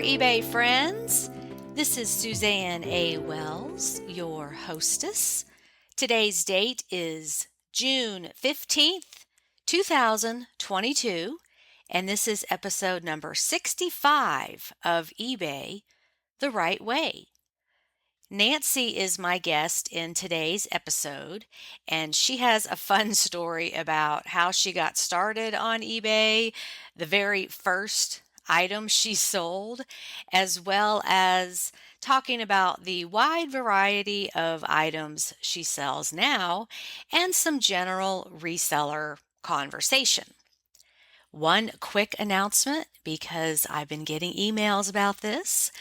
eBay friends. This is Suzanne A. Wells, your hostess. Today's date is June 15th, 2022, and this is episode number 65 of eBay the Right Way. Nancy is my guest in today's episode, and she has a fun story about how she got started on eBay, the very first item she sold, as well as talking about the wide variety of items she sells now and some general reseller conversation. One quick announcement, because I've been getting emails about this.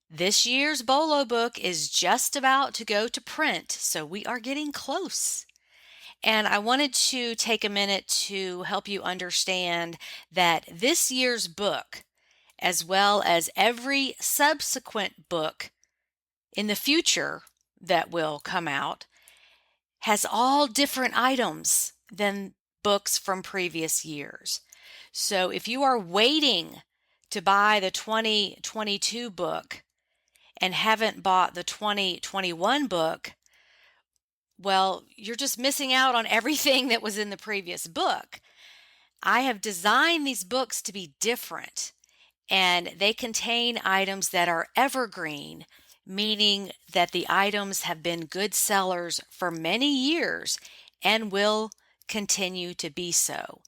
This year's BOLO book is just about to go to print, so we are getting close. And I wanted to take a minute to help you understand that this year's book, as well as every subsequent book in the future that will come out, has all different items than books from previous years. So if you are waiting to buy the 2022 book, and haven't bought the 2021 book, well, you're just missing out on everything that was in the previous book. I have designed these books to be different, and they contain items that are evergreen, meaning that the items have been good sellers for many years and will continue to be so.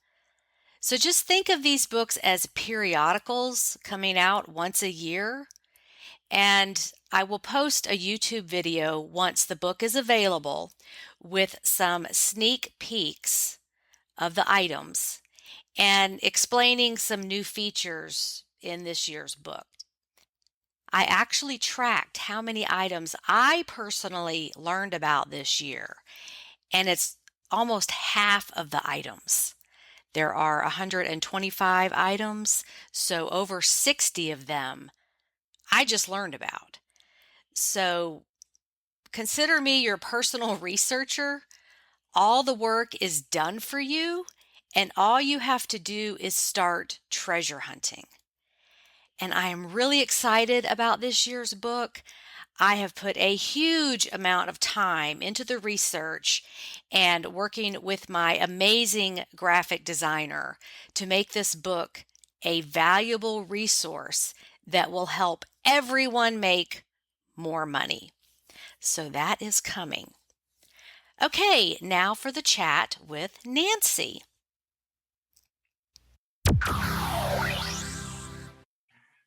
So just think of these books as periodicals coming out once a year. And I will post a YouTube video once the book is available with some sneak peeks of the items and explaining some new features in this year's book. I actually tracked how many items I personally learned about this year, and it's almost half of the items. There are 125 items, so over 60 of them I just learned about. So consider me your personal researcher. All the work is done for you, and all you have to do is start treasure hunting. And I am really excited about this year's book. I have put a huge amount of time into the research and working with my amazing graphic designer to make this book a valuable resource that will help everyone make more money. So that is coming. Okay, now for the chat with Nancy.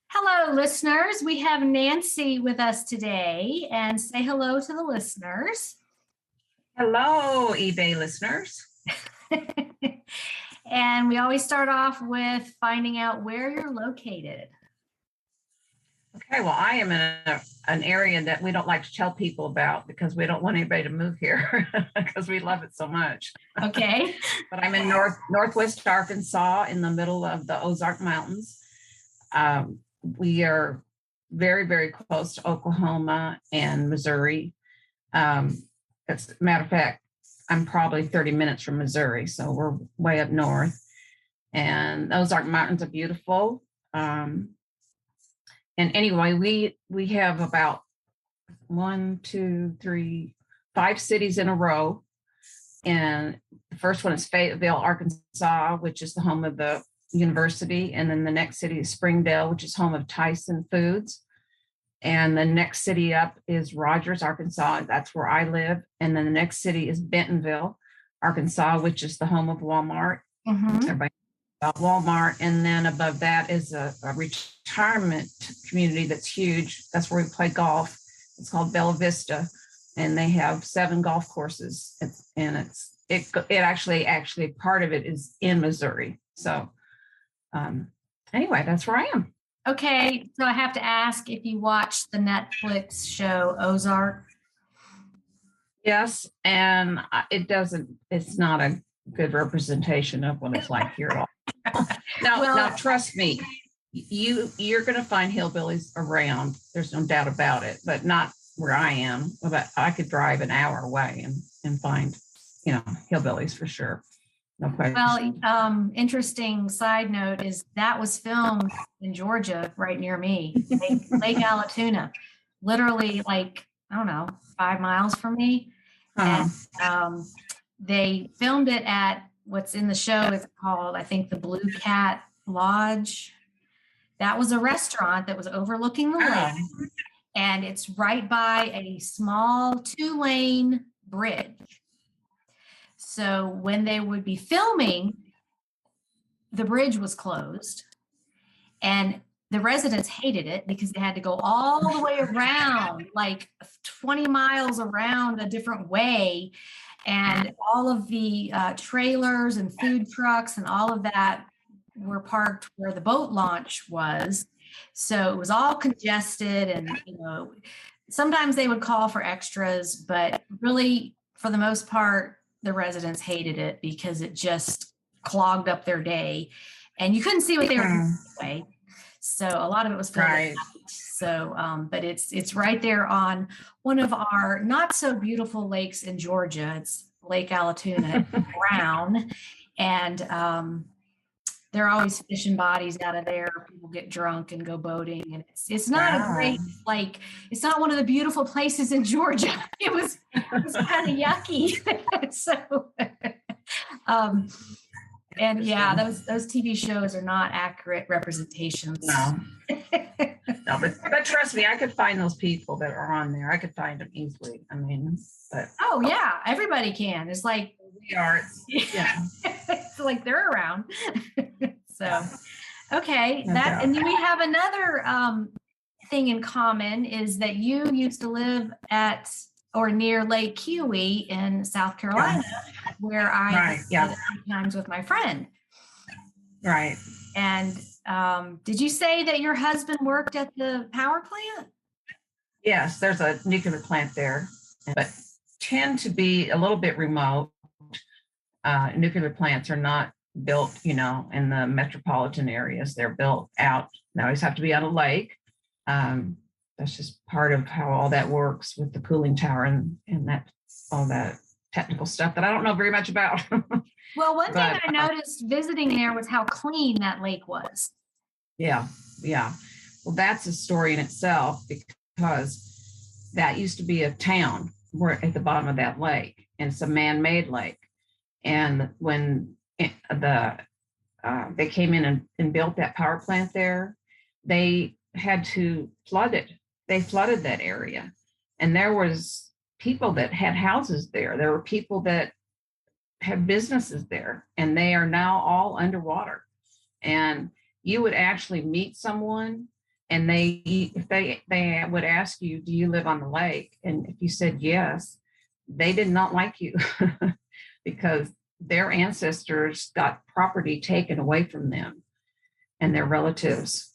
Hello, listeners. We have Nancy with us today, and say hello to the listeners. Hello, eBay listeners. And we always start off with finding out where you're located. Okay, well, I am in an area that we don't like to tell people about because we don't want anybody to move here because we love it so much. Okay. But I'm in northwest Arkansas in the middle of the Ozark Mountains. We are very, very close to Oklahoma and Missouri. As a matter of fact, I'm probably 30 minutes from Missouri, so we're way up north. And the Ozark Mountains are beautiful. And anyway, we have about 5 cities in a row. And the first one is Fayetteville, Arkansas, which is the home of the university. And then the next city is Springdale, which is home of Tyson Foods. And the next city up is Rogers, Arkansas. That's where I live. And then the next city is Bentonville, Arkansas, which is the home of Walmart. Mm-hmm. Everybody about Walmart, and then above that is a retirement community that's huge. That's where we play golf. It's called Bella Vista, and they have 7 golf courses. It actually part of it is in Missouri. So anyway, that's where I am. Okay, so I have to ask if you watched the Netflix show Ozark. Yes, and it's not a good representation of what it's like here at all. Now, trust me, you're going to find hillbillies around. There's no doubt about it, but not where I am. But I could drive an hour away and find, hillbillies for sure. No question. Well, interesting side note is that was filmed in Georgia, right near me, Lake Allatoona, literally like, I don't know, 5 miles from me. And they filmed it at what's in the show is called, I think, the Blue Cat Lodge. That was a restaurant that was overlooking the lake, and it's right by a small 2-lane bridge. So when they would be filming, the bridge was closed, and the residents hated it because they had to go all the way around, like 20 miles around a different way. And all of the trailers and food trucks and all of that were parked where the boat launch was. So it was all congested, and, sometimes they would call for extras, but really, for the most part, the residents hated it because it just clogged up their day, and you couldn't see what they were doing anyway. So a lot of it was filmed at night. So, but it's right there on one of our not so beautiful lakes in Georgia. It's Lake Allatoona, Brown, and they're always fishing bodies out of there. People get drunk and go boating, and it's not a great, like, it's not one of the beautiful places in Georgia. It was kind of yucky. So, and yeah, those TV shows are not accurate representations. No. No, but trust me, I could find those people that are on there. I could find them easily. I mean, but oh yeah, everybody can. It's like we are. Yeah, it's like they're around. So, okay, No that doubt. and then we have another thing in common is that you used to live at or near Lake Kiowee in South Carolina, where I visited a few times with my friend. Right. And did you say that your husband worked at the power plant? Yes, there's a nuclear plant there, but tend to be a little bit remote. Nuclear plants are not built, in the metropolitan areas. They're built out. They always have to be on a lake. That's just part of how all that works with the cooling tower and that all that technical stuff that I don't know very much about. Well, one thing I noticed visiting there was how clean that lake was. Yeah. Well, that's a story in itself because that used to be a town. We're at the bottom of that lake, and it's a man-made lake. And when they came in and built that power plant there, they had to flood it. They flooded that area, and there was people that had houses there. There were people that had businesses there, and they are now all underwater. And you would actually meet someone, and they would ask you, "Do you live on the lake?" And if you said yes, they did not like you because their ancestors got property taken away from them and their relatives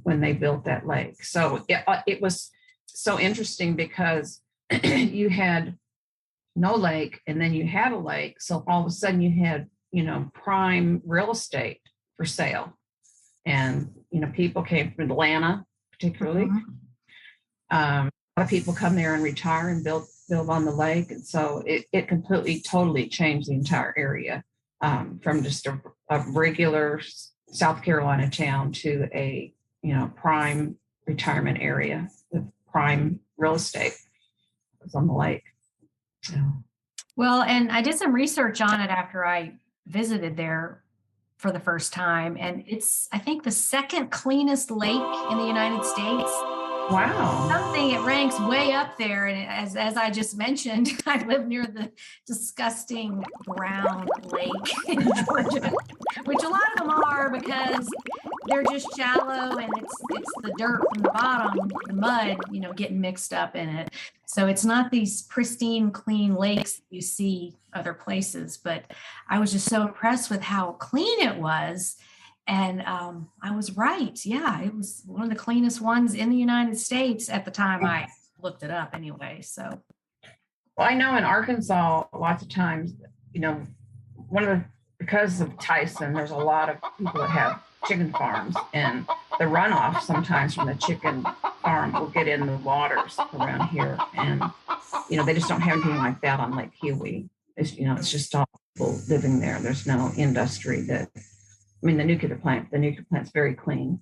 when they built that lake. So it was so interesting because you had no lake, and then you had a lake. So all of a sudden you had, prime real estate for sale. And, people came from Atlanta, particularly. A lot of people come there and retire and build on the lake. And so it completely, totally changed the entire area from just a regular South Carolina town to a, prime retirement area with prime real estate. It was on the lake. Yeah. Well, and I did some research on it after I visited there for the first time. And it's, I think, the second cleanest lake in the United States. Wow. Something, it ranks way up there. And as I just mentioned, I live near the disgusting Brown Lake in Georgia, which a lot of them are because they're just shallow, and it's the dirt from the bottom, the mud, getting mixed up in it. So it's not these pristine, clean lakes that you see other places. But I was just so impressed with how clean it was. And I was right. Yeah, it was one of the cleanest ones in the United States at the time I looked it up anyway. So, well, I know in Arkansas, lots of times, because of Tyson, there's a lot of people that have chicken farms, and the runoff sometimes from the chicken farm will get in the waters around here. And, they just don't have anything like that on Lake Kiowee. It's just all living there. There's no industry the nuclear plant's very clean.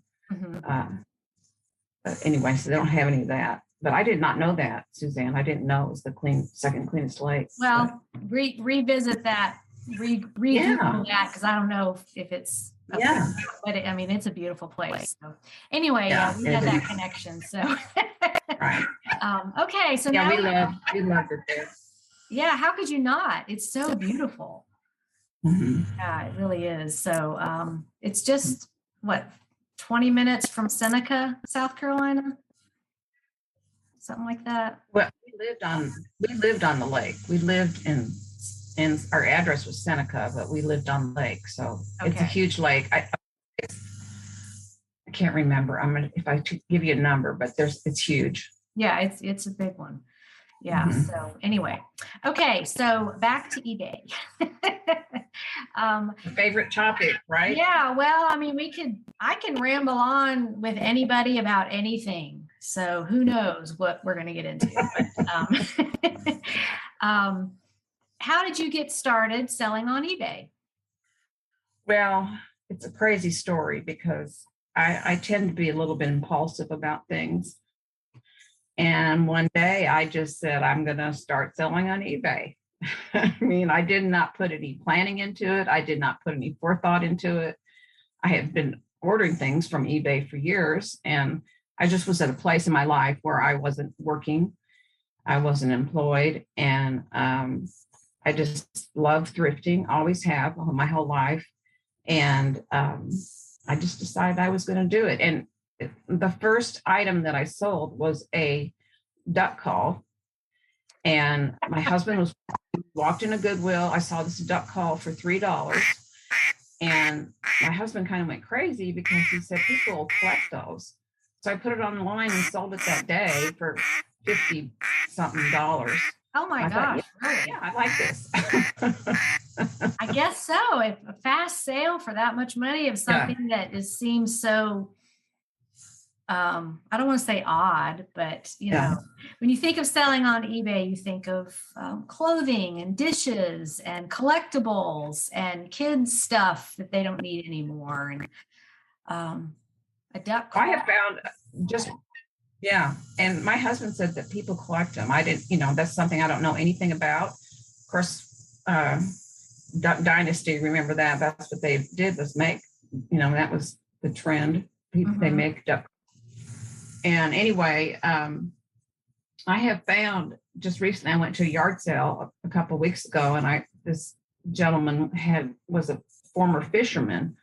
But anyway, so they don't have any of that. But I did not know that, Suzanne. I didn't know it was the second cleanest lake. Well, revisit that, Google that, because I don't know if it's, but it's a beautiful place. So anyway, we had that connection. So right. Okay, so now we loved it there. Yeah, how could you not? It's so beautiful. Yeah, it really is. So it's just what, 20 minutes from Seneca, South Carolina? Something like that. Well, we lived on the lake. We lived in our address was Seneca, but we lived on the lake. So it's a huge lake. I can't remember. If I give you a number, but it's huge. Yeah, it's a big one. Yeah. So anyway, okay. So back to eBay. Favorite topic, right? Yeah. Well, I can ramble on with anybody about anything. So who knows what we're going to get into. But, how did you get started selling on eBay? Well, it's a crazy story because I tend to be a little bit impulsive about things. And one day I just said, I'm going to start selling on eBay. I did not put any planning into it. I did not put any forethought into it. I have been ordering things from eBay for years, and I just was at a place in my life where I wasn't working. I wasn't employed, and I just love thrifting, always have my whole life. And I just decided I was going to do it. And the first item that I sold was a duck call. And my husband walked in a Goodwill. I saw this duck call for $3. And my husband kind of went crazy because he said, people will collect those. So I put it online and sold it that day for $50-something. Oh my gosh. Really? Yeah, I like this. I guess so. If a fast sale for that much money of something that seems so, I don't want to say odd, but you know, when you think of selling on eBay, you think of clothing and dishes and collectibles and kids stuff that they don't need anymore. And a duck call. I have found and my husband said that people collect them. I didn't, that's something I don't know anything about. Of course, Duck Dynasty, remember that? That's what they did was make, that was the trend. They make duck. And anyway, I have found just recently, I went to a yard sale a couple of weeks ago, and this gentleman was a former fisherman,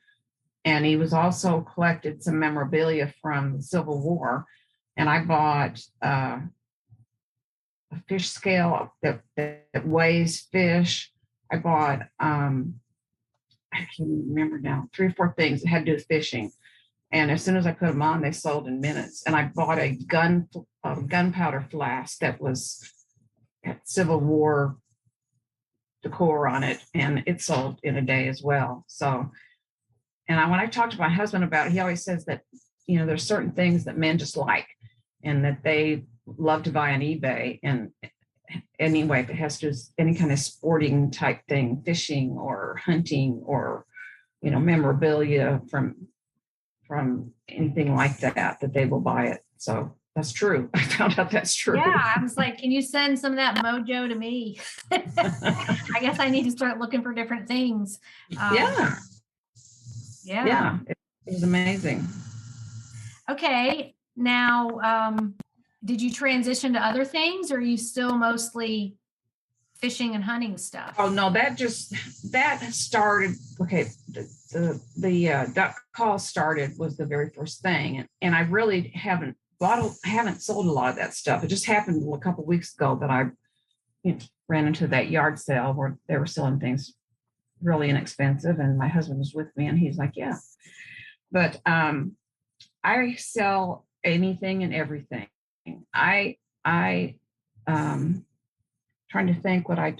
and he was also collected some memorabilia from the Civil War. And I bought a fish scale that weighs fish. I bought, I can't remember now, 3 or 4 things that had to do with fishing. And as soon as I put them on, they sold in minutes. And I bought a gunpowder flask that had Civil War decor on it, and it sold in a day as well. So, and when I talk to my husband about it, he always says that, there's certain things that men just like and that they love to buy on eBay. And anyway, if it has to do any kind of sporting type thing, fishing or hunting or, memorabilia from anything like that they will buy it. So that's true. I found out that's true. Yeah, I was like, can you send some of that mojo to me? I guess I need to start looking for different things. Yeah, it was amazing. Okay, now, did you transition to other things, or are you still mostly fishing and hunting stuff? Oh no, that started. Okay, the duck call was the very first thing, and I really haven't sold a lot of that stuff. It just happened a couple of weeks ago that I ran into that yard sale where they were selling things really inexpensive, and my husband was with me, and he's like, yeah. But I sell anything and everything. I trying to think what I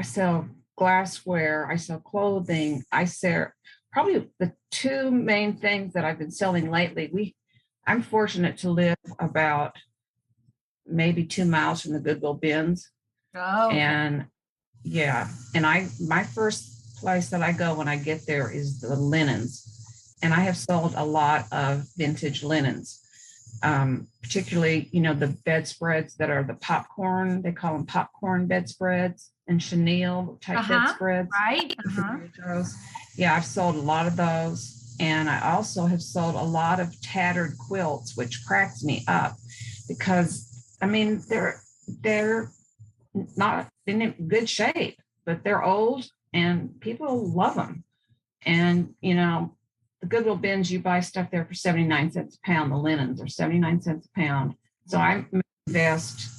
sell glassware, I sell clothing, I sell probably the 2 main things that I've been selling lately. I'm fortunate to live about maybe 2 miles from the Goodwill bins. Oh. And Yeah. And my first place that I go when I get there is the linens. And I have sold a lot of vintage linens. Particularly, the bedspreads that are the popcorn, they call them popcorn bedspreads, and chenille type bedspreads. Right. Yeah, I've sold a lot of those. And I also have sold a lot of tattered quilts, which cracks me up because, I mean, they're not in good shape, but they're old and people love them. And, the Goodwill bins, you buy stuff there for 79 cents a pound. The linens are 79 cents a pound. So I invest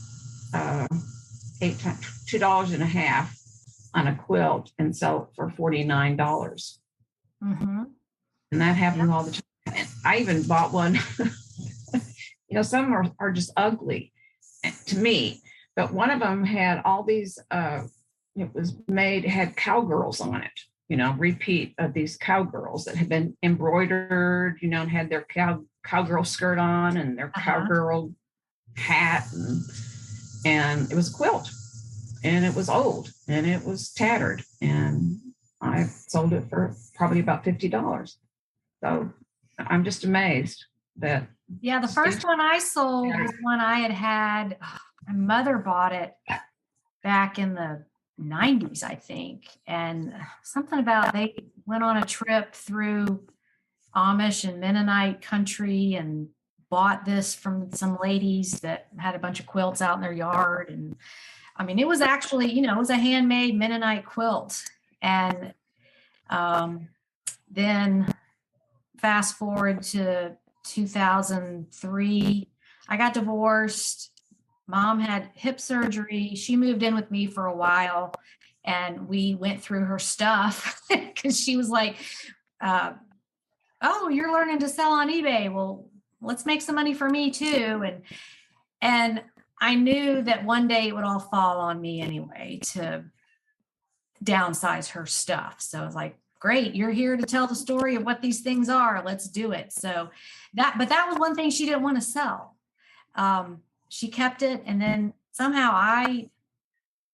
$2.50 on a quilt and sell it for $49. Mm-hmm. And that happens all the time. And I even bought one. Some are just ugly to me, but one of them had all these, had cowgirls on it. Repeat of these cowgirls that had been embroidered, and had their cowgirl skirt on and their cowgirl hat. And it was a quilt, and it was old, and it was tattered. And I sold it for probably about $50. So I'm just amazed that. Yeah, the first one I sold was one I had. My mother bought it back in the 90s, I think. And something about they went on a trip through Amish and Mennonite country and bought this from some ladies that had a bunch of quilts out in their yard. And I mean, it was actually, it was a handmade Mennonite quilt. And then fast forward to 2003, I got divorced. Mom had hip surgery. She moved in with me for a while, and we went through her stuff because she was like, oh, you're learning to sell on eBay. Well, let's make some money for me too. And I knew that one day it would all fall on me anyway to downsize her stuff. So I was like, great, you're here to tell the story of what these things are. Let's do it. So that was one thing she didn't want to sell. She kept it, and then somehow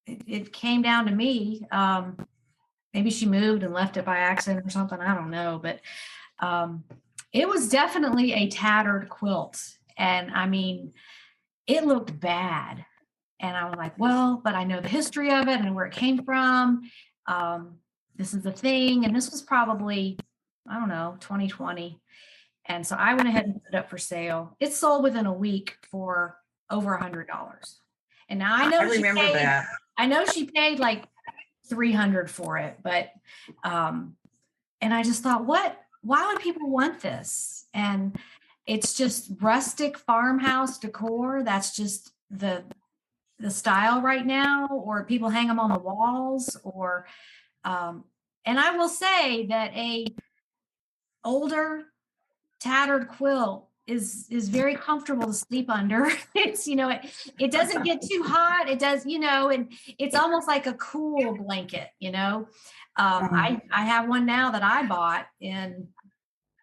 it came down to me. Maybe she moved and left it by accident or something. I don't know, but it was definitely a tattered quilt. And I mean, it looked bad. And I was like, well, but I know the history of it and where it came from. This is the thing. And this was probably, I don't know, 2020. And so I went ahead and put it up for sale. It sold within a week for over $100. And now I know she paid like $300 for it, but and I just thought, why would people want this? And it's just rustic farmhouse decor. That's just the style right now, or people hang them on the walls, or and I will say that a older tattered quilt is very comfortable to sleep under. It's, it doesn't get too hot. It does, and it's almost like a cool blanket, I have one now that I bought in,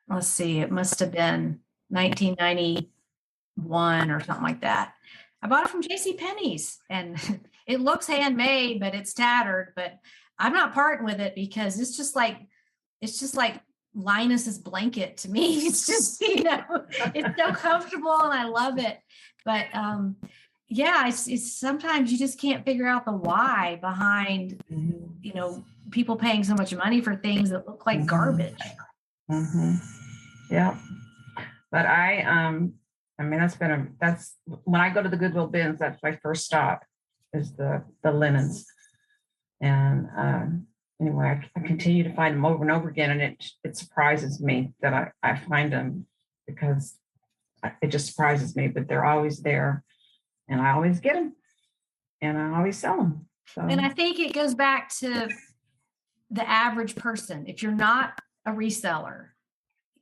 let's see, it must have been 1991 or something like that. I bought it from JCPenney's, and it looks handmade, but it's tattered, but I'm not parting with it because it's just like Linus's blanket to me. It's just, it's so comfortable and I love it. But it's sometimes you just can't figure out the why behind, people paying so much money for things that look like garbage. Mm-hmm. Yeah. But that's when I go to the Goodwill bins, that's my first stop is the linens. And anyway, I continue to find them over and over again, and it surprises me that I find them because it just surprises me, but they're always there, and I always get them, and I always sell them. So. And I think it goes back to the average person. If you're not a reseller,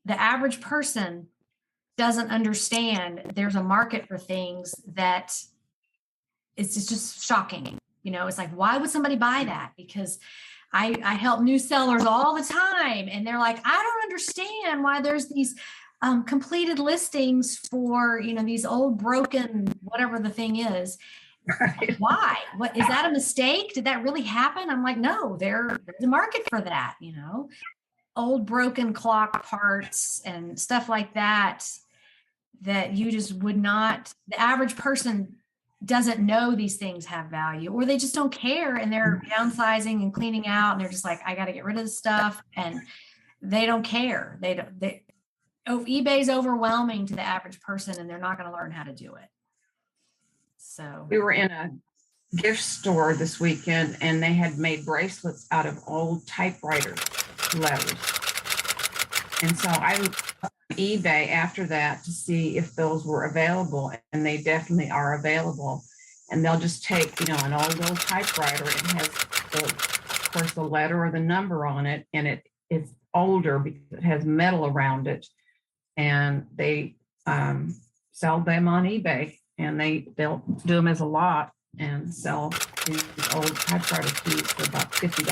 the average person doesn't understand there's a market for things that it's just shocking. It's like, why would somebody buy that? Because I help new sellers all the time, and they're like, I don't understand why there's these completed listings for, these old broken, whatever the thing is. Right. Why? What is that a mistake? Did that really happen? I'm like, no, there's a market for that, old broken clock parts and stuff like that, that you just would not, the average person doesn't know these things have value, or they just don't care, and they're downsizing and cleaning out, and they're just like, I got to get rid of this stuff, and they don't care. eBay's overwhelming to the average person, and they're not going to learn how to do it. So We were in a gift store this weekend, and they had made bracelets out of old typewriter letters. And so I looked on eBay after that to see if those were available, and they definitely are available. And they'll just take, an old typewriter. It has, of course, the letter or the number on it, and it's older because it has metal around it. And they sell them on eBay, and they'll do them as a lot and sell these old typewriter keys for about $50.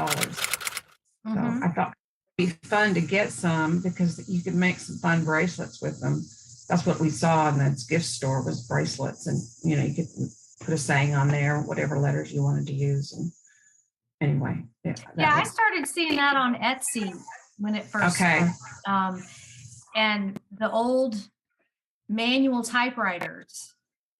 So I thought it'd be fun to get some, because you could make some fun bracelets with them. That's what we saw in that gift store, was bracelets, and you could put a saying on there, whatever letters you wanted to use. And anyway, I started seeing that on Etsy when it first started. And the old manual typewriters,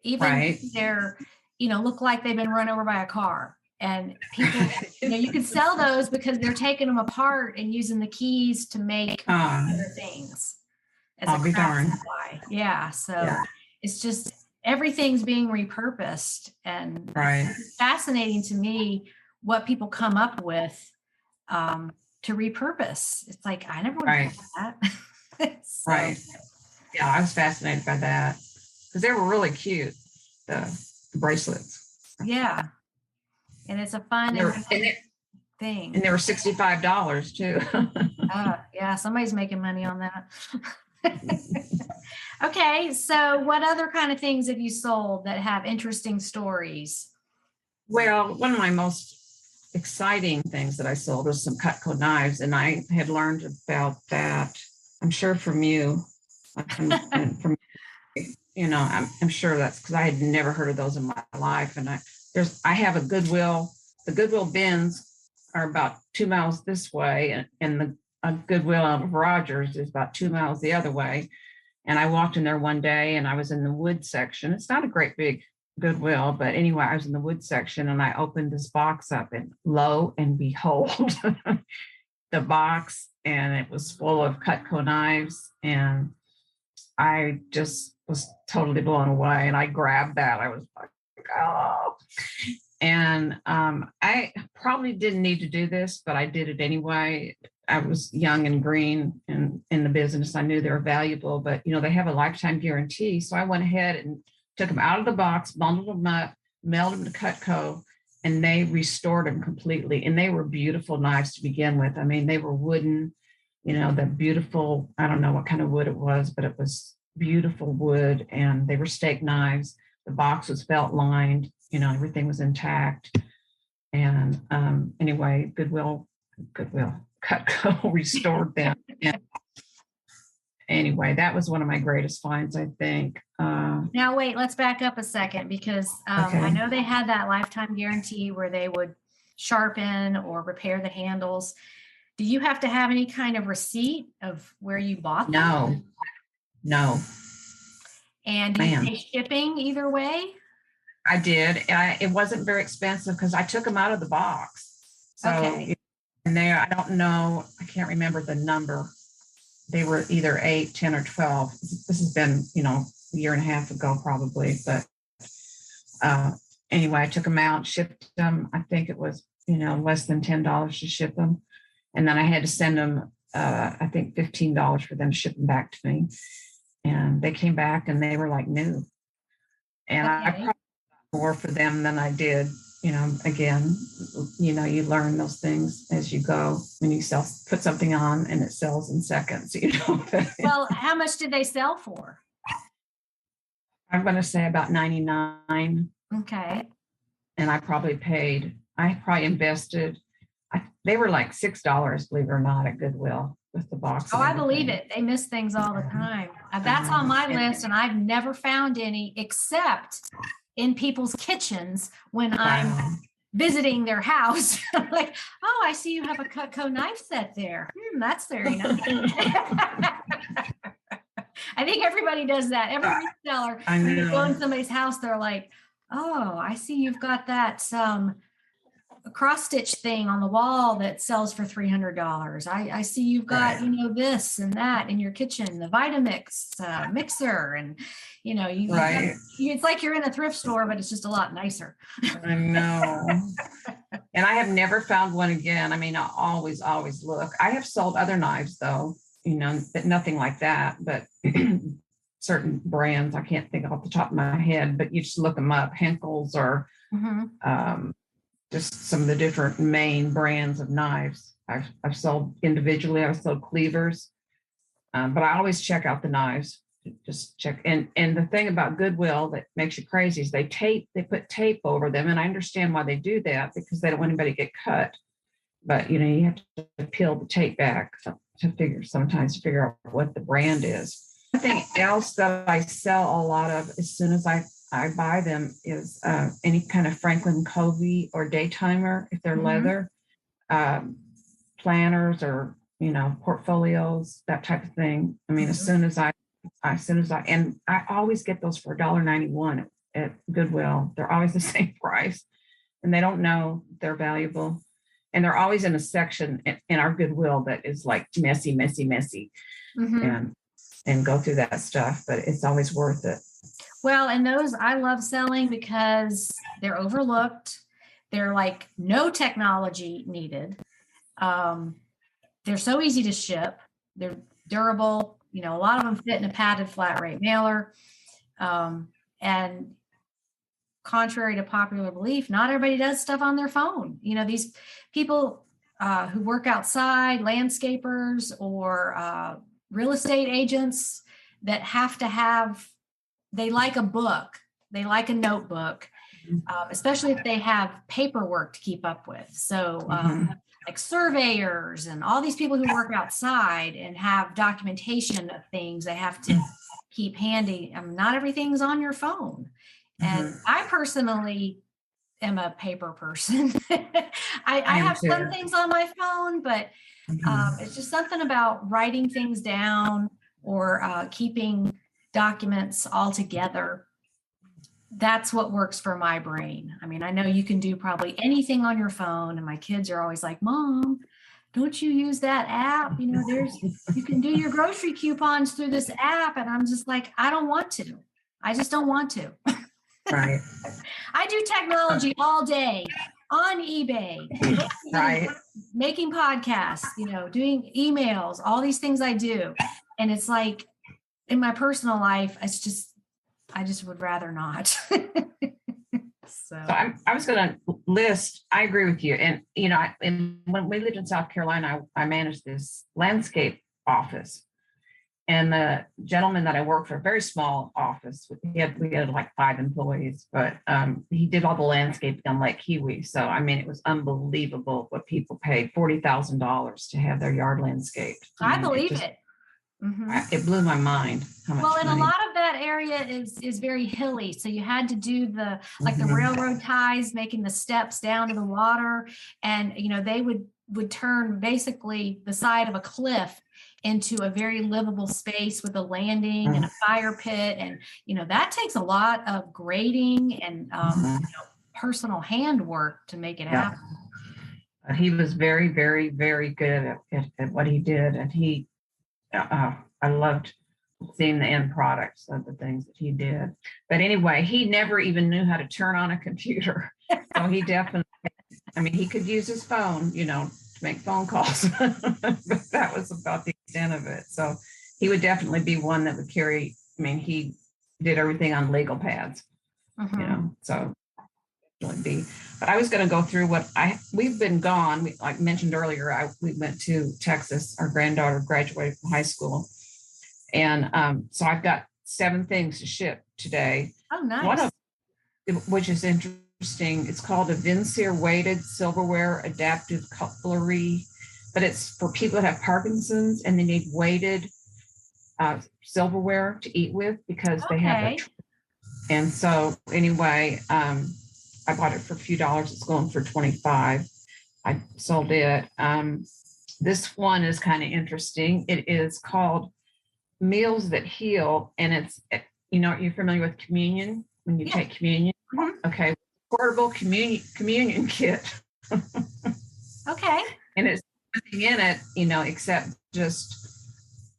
even they're, look like they've been run over by a car. And people, you can sell those because they're taking them apart and using the keys to make other things. I'll be darned. Yeah. So it's just, everything's being repurposed, and it's fascinating to me what people come up with to repurpose. It's like, I never would have thought that. So. Right. Yeah, I was fascinated by that, because they were really cute, the bracelets. Yeah. And it's a fun thing. And they were $65 too. Yeah, somebody's making money on that. Okay, so what other kind of things have you sold that have interesting stories? Well, one of my most exciting things that I sold was some Cutco knives, and I had learned about that, I'm sure, from you, and from I'm sure that's because I had never heard of those in my life. And I have a Goodwill. The Goodwill bins are about 2 miles this way, and the Goodwill of Rogers is about 2 miles the other way. And I walked in there one day, and I was in the wood section. It's not a great big Goodwill, but anyway, I was in the wood section, and I opened this box up, and lo and behold, the box, and it was full of Cutco knives, and I just was totally blown away. And I grabbed that. I was like, oh. And I probably didn't need to do this, but I did it anyway. I was young and green and in the business. I knew they were valuable, but they have a lifetime guarantee. So I went ahead and took them out of the box, bundled them up, mailed them to Cutco, and they restored them completely. And they were beautiful knives to begin with. I mean, they were wooden, the beautiful, I don't know what kind of wood it was, but it was beautiful wood, and they were steak knives. The box was felt lined, everything was intact. And anyway, Goodwill, Cutco restored them. And anyway, that was one of my greatest finds, I think. Now, wait, let's back up a second, because I know they had that lifetime guarantee where they would sharpen or repair the handles. Do you have to have any kind of receipt of where you bought them? No. And do you pay shipping either way? I did. It wasn't very expensive because I took them out of the box. So, and I don't know, I can't remember the number. They were either 8, 10, or 12. This has been, a year and a half ago probably. But anyway, I took them out, shipped them. I think it was, less than $10 to ship them. And then I had to send them, I think $15 for them to ship them back to me. And they came back and they were like new. And I probably got more for them than I did. Again, you learn those things as you go. When you put something on and it sells in seconds, Well, how much did they sell for? I'm going to say about $99. Okay. And I probably invested, they were like $6, believe it or not, at Goodwill with the box. Oh, I believe it. They miss things all the time. That's on my list, and I've never found any, except in people's kitchens when I'm Wow. visiting their house. I'm like, oh, I see you have a Cutco knife set there. That's very nice. I think everybody does that. Every reseller, I when you go know. in somebody's house, they're like, oh, I see you've got that cross stitch thing on the wall that sells for $300. I see you've got, Right. this and that in your kitchen, the Vitamix mixer, and Right. it's like you're in a thrift store, but it's just a lot nicer. I know. And I have never found one again. I mean, I always look. I have sold other knives though, but nothing like that. But certain brands, I can't think off the top of my head, but you just look them up, Henkel's or just some of the different main brands of knives. I've sold individually. I've sold cleavers, but I always check out the knives. Just check. And the thing about Goodwill that makes you crazy is they put tape over them, and I understand why they do that, because they don't want anybody to get cut. But you have to peel the tape back to figure out what the brand is. Something else that I sell a lot of as soon as I buy them is any kind of Franklin Covey or Daytimer, if they're leather, planners or portfolios, that type of thing. I mean, as soon as I and I always get those for $1.91 at Goodwill. They're always the same price, and they don't know they're valuable. And they're always in a section in our Goodwill that is like messy, and go through that stuff, but it's always worth it. Well, and those I love selling because they're overlooked. They're like no technology needed. They're so easy to ship. They're durable. A lot of them fit in a padded flat rate mailer. And contrary to popular belief, not everybody does stuff on their phone. These people who work outside, landscapers or real estate agents that have to have, they like a book, they like a notebook, especially if they have paperwork to keep up with. So like surveyors and all these people who work outside and have documentation of things they have to keep handy. Not everything's on your phone. And I personally am a paper person. I have some things on my phone, but it's just something about writing things down or keeping documents all together. That's what works for my brain. I mean, I know you can do probably anything on your phone, and my kids are always like, Mom, don't you use that app? You can do your grocery coupons through this app. And I'm just like, I don't want to. I just don't want to. Right. I do technology all day on eBay, Right. making podcasts, doing emails, all these things I do. And it's like in my personal life, I just would rather not. So I was going to list, I agree with you. And, when we lived in South Carolina, I managed this landscape office. And the gentleman that I worked for, a very small office, we had like 5 employees, but he did all the landscaping on Lake Kiwi. So, I mean, it was unbelievable what people paid, $40,000 to have their yard landscaped. I believe it. It blew my mind how much Well, and money. a lot of that area is very hilly. So you had to do the railroad ties, making the steps down to the water. And, they would turn basically the side of a cliff into a very livable space with a landing and a fire pit. And, that takes a lot of grading and personal handwork to make it happen. He was very, very, very good at what he did. And I loved seeing the end products of the things that he did. But anyway, he never even knew how to turn on a computer. So he definitely, he could use his phone, to make phone calls, but that was about the extent of it. So he would definitely be one that would carry, he did everything on legal pads, so would be. But I was going to go through we've been gone. Like mentioned earlier, we went to Texas. Our granddaughter graduated from high school. And so I've got 7 things to ship today. Oh, nice. One of which is interesting. It's called a Vincere weighted silverware adaptive cutlery, but it's for people that have Parkinson's and they need weighted silverware to eat with because they have And so anyway, I bought it for a few dollars. It's going for 25. I sold it. This one is kind of interesting. It is called Meals That Heal. And it's, you're familiar with communion when you take communion. Okay. Portable communion kit. Okay. And it's nothing in it, except just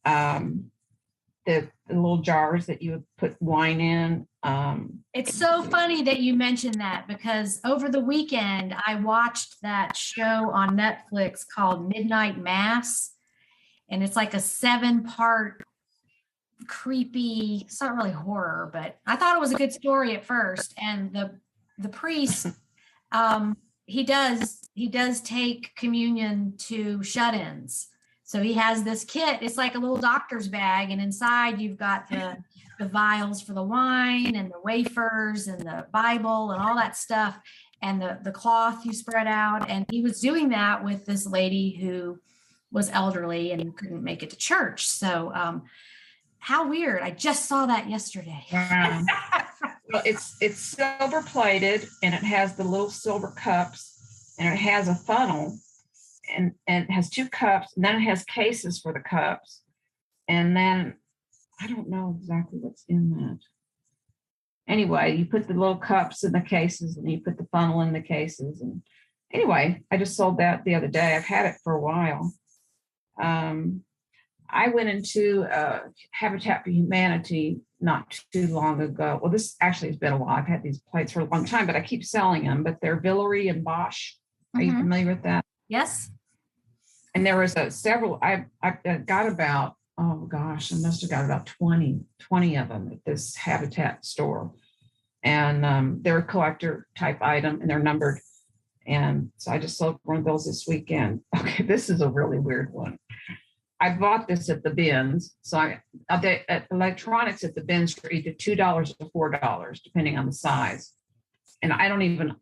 the little jars that you would put wine in. It's so funny that you mentioned that, because over the weekend I watched that show on Netflix called Midnight Mass, and it's like a 7-part creepy, it's not really horror, but I thought it was a good story at first. And the priest, he does take communion to shut-ins. So he has this kit. It's like a little doctor's bag, and inside you've got the vials for the wine and the wafers and the Bible and all that stuff, and the cloth you spread out. And he was doing that with this lady who was elderly and couldn't make it to church. So how weird. I just saw that yesterday. Wow. Well, it's silver plated, and it has the little silver cups, and it has a funnel, and it has 2 cups, and then it has cases for the cups. And then I don't know exactly what's in that. Anyway, you put the little cups in the cases, and you put the funnel in the cases. And anyway, I just sold that the other day. I've had it for a while. I went into Habitat for Humanity not too long ago. Well, this actually has been a while. I've had these plates for a long time, but I keep selling them. But they're Villery and Bosch. Are you familiar with that? Yes. And there was several. I got about, oh gosh, I must have got about 20 of them at this Habitat store. And they're a collector type item, and they're numbered. And so I just sold one of those this weekend. Okay, this is a really weird one. I bought this at the bins. So at electronics at the bins for either $2 or $4, depending on the size. And I don't even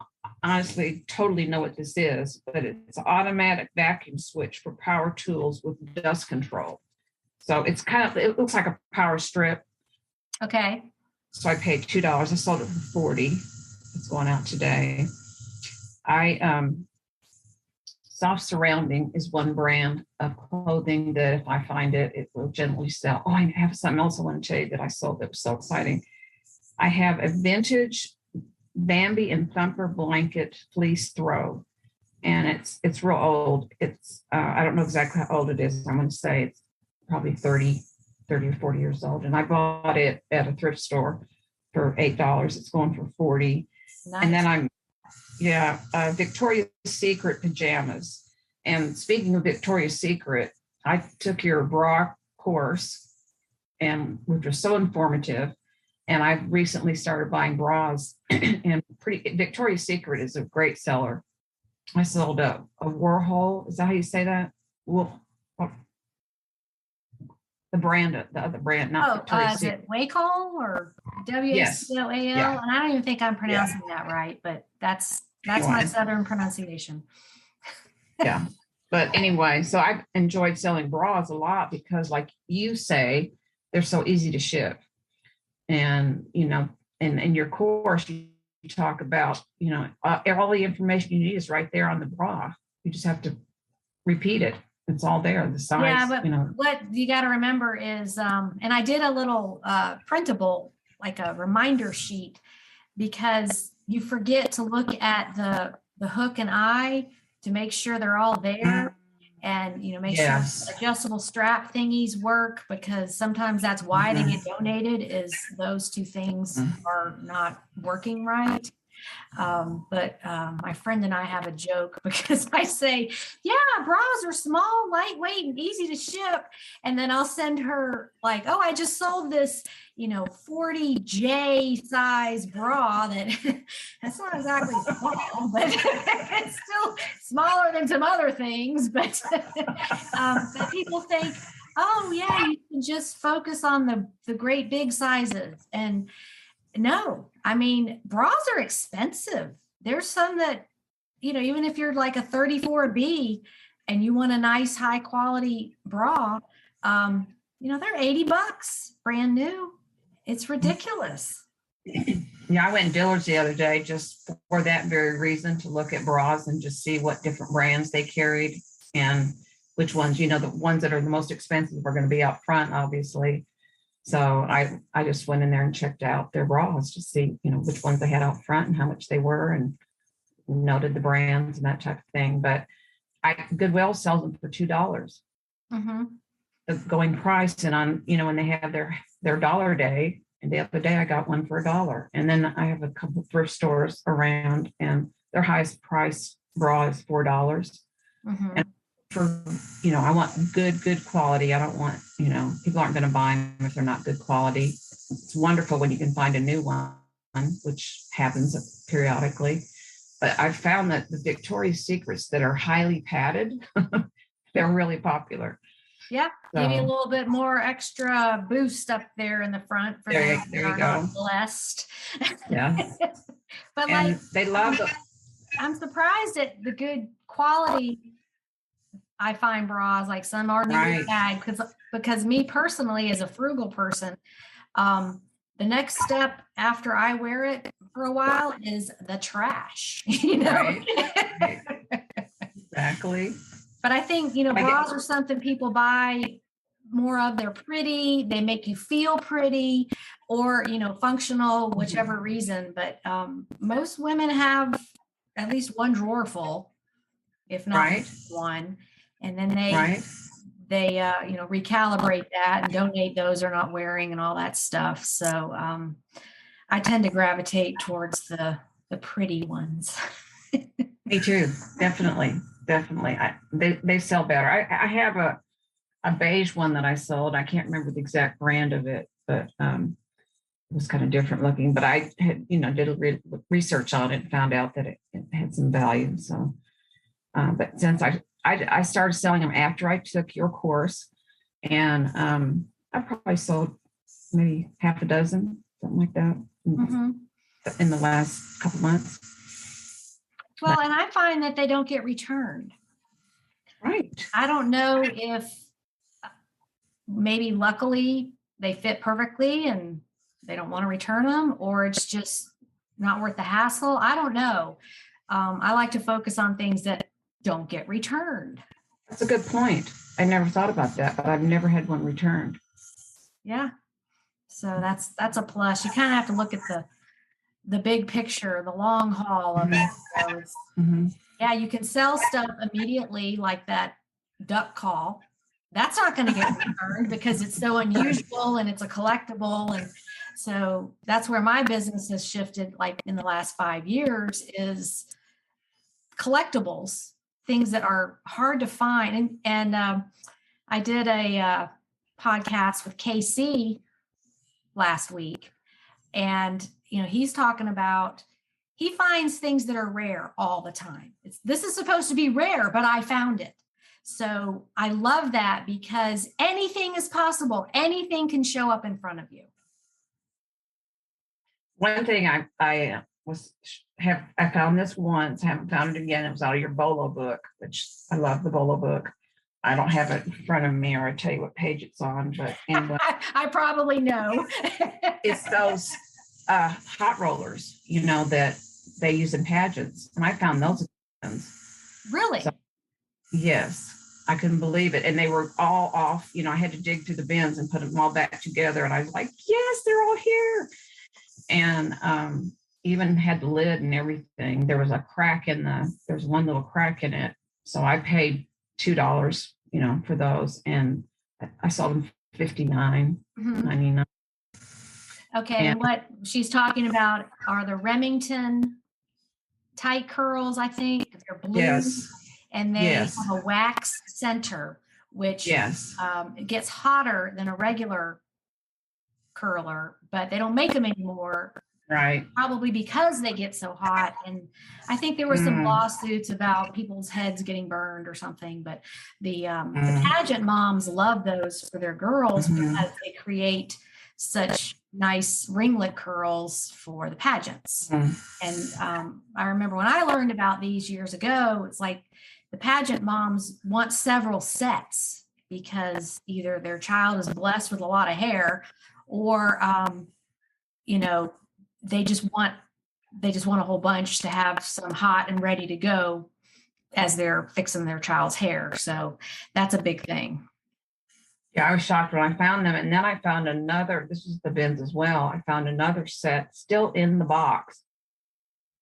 honestly totally know what this is, but it's an automatic vacuum switch for power tools with dust control. So it looks like a power strip. Okay. So I paid $2. I sold it for $40. It's going out today. Soft Surrounding is one brand of clothing that if I find it, it will generally sell. Oh, I have something else I want to tell you that I sold that was so exciting. I have a vintage Bambi and Thumper blanket fleece throw, and it's real old. It's I don't know exactly how old it is. I'm going to say it's probably 30 or 40 years old, and I bought it at a thrift store for $8. It's going for 40. Nice. And then Victoria's Secret pajamas. And speaking of Victoria's Secret, I took your bra course, and which was so informative. And I've recently started buying bras, and Victoria's Secret is a great seller. I sold a Warhol. Is that how you say that? The other brand, not Victoria's Secret. Is it Wacol or WACOAL? Yes. And I don't even think I'm pronouncing that right, but that's my Southern pronunciation. Yeah. But anyway, so I've enjoyed selling bras a lot because, like you say, they're so easy to ship. And, in your course, you talk about, all the information you need is right there on the bra. You just have to repeat it. It's all there. The size. Yeah, but what you got to remember is, and I did a little printable, like a reminder sheet, because you forget to look at the hook and eye to make sure they're all there, and make sure adjustable strap thingies work, because sometimes that's why they get donated, is those 2 things are not working right. But my friend and I have a joke, because I say, bras are small, lightweight, and easy to ship. And then I'll send her like, oh, I just sold this, 40J size bra that's not exactly small, but it's still smaller than some other things. But people think, oh yeah, you can just focus on the great big sizes. And no, I mean, bras are expensive. There's some that, even if you're like a 34B and you want a nice high quality bra, they're $80 brand new. It's ridiculous. Yeah, I went in Dillard's the other day just for that very reason, to look at bras and just see what different brands they carried and which ones, the ones that are the most expensive are going to be out front, obviously. So I just went in there and checked out their bras to see, which ones they had out front and how much they were, and noted the brands and that type of thing. But Goodwill sells them for $2, Mm-hmm. the going price. And on, when they have their dollar day, and the other day I got one for $1. And then I have a couple of thrift stores around, and their highest price bra is $4. Mm-hmm. And for, I want good quality. I don't want, people aren't going to buy them if they're not good quality. It's wonderful when you can find a new one, which happens periodically. But I've found that the Victoria's Secrets that are highly padded, they're really popular. Yeah, give you a little bit more extra boost up there in the front for them that are not blessed. Yeah. But and they love it. I'm surprised at the good quality. I find bras, like some are newly tagged, because me personally, as a frugal person, the next step after I wear it for a while is the trash. Right. Exactly. But I think, bras are something people buy more of. They're pretty. They make you feel pretty, or, functional, whichever reason. But most women have at least one drawer full, if not one. And then they recalibrate that and donate those they're not wearing and all that stuff. So I tend to gravitate towards the pretty ones. Me too. Definitely. They sell better. I have a beige one that I sold. I can't remember the exact brand of it, but it was kind of different looking. But I had, did a research on it and found out that it had some value. So, but since I started selling them after I took your course, and I probably sold maybe half a dozen, something like that, in the last couple months. Well, and I find that they don't get returned. Right. I don't know if maybe luckily they fit perfectly and they don't want to return them, or it's just not worth the hassle. I don't know. I like to focus on things that don't get returned. That's a good point. I never thought about that, but I've never had one returned. Yeah. So that's a plus. You kind of have to look at the big picture, the long haul of it. So yeah, you can sell stuff immediately, like that duck call. That's not going to get returned because it's so unusual and it's a collectible. And so that's where my business has shifted, like in the last 5 years, is collectibles, things that are hard to find. And I did a podcast with KC last week, and he's talking about, he finds things that are rare all the time. This is supposed to be rare, but I found it. So I love that, because anything is possible. Anything can show up in front of you. One thing I found this once, haven't found it again. It was out of your BOLO book, which I love the BOLO book. I don't have it in front of me, or I tell you what page it's on, but anyway. I probably know. It's those hot rollers, that they use in pageants. And I found those ones. Really? So, yes. I couldn't believe it. And they were all off. I had to dig through the bins and put them all back together. And I was like, yes, they're all here. And even had the lid and everything. There was a crack there's one little crack in it. So I paid $2, for those. And I sold them $59.99. Okay. And what she's talking about are the Remington tight curls, I think. They're blue. Yes. And they have a wax center, which it gets hotter than a regular curler, but they don't make them anymore. Right. Probably because they get so hot. And I think there were some lawsuits about people's heads getting burned or something, but the pageant moms love those for their girls because they create such nice ringlet curls for the pageants. And I remember when I learned about these years ago, it's like the pageant moms want several sets because either their child is blessed with a lot of hair, or they just want a whole bunch to have some hot and ready to go as they're fixing their child's hair. So that's a big thing. Yeah, I was shocked when I found them. And then I found another, this was the bins as well. I found another set still in the box.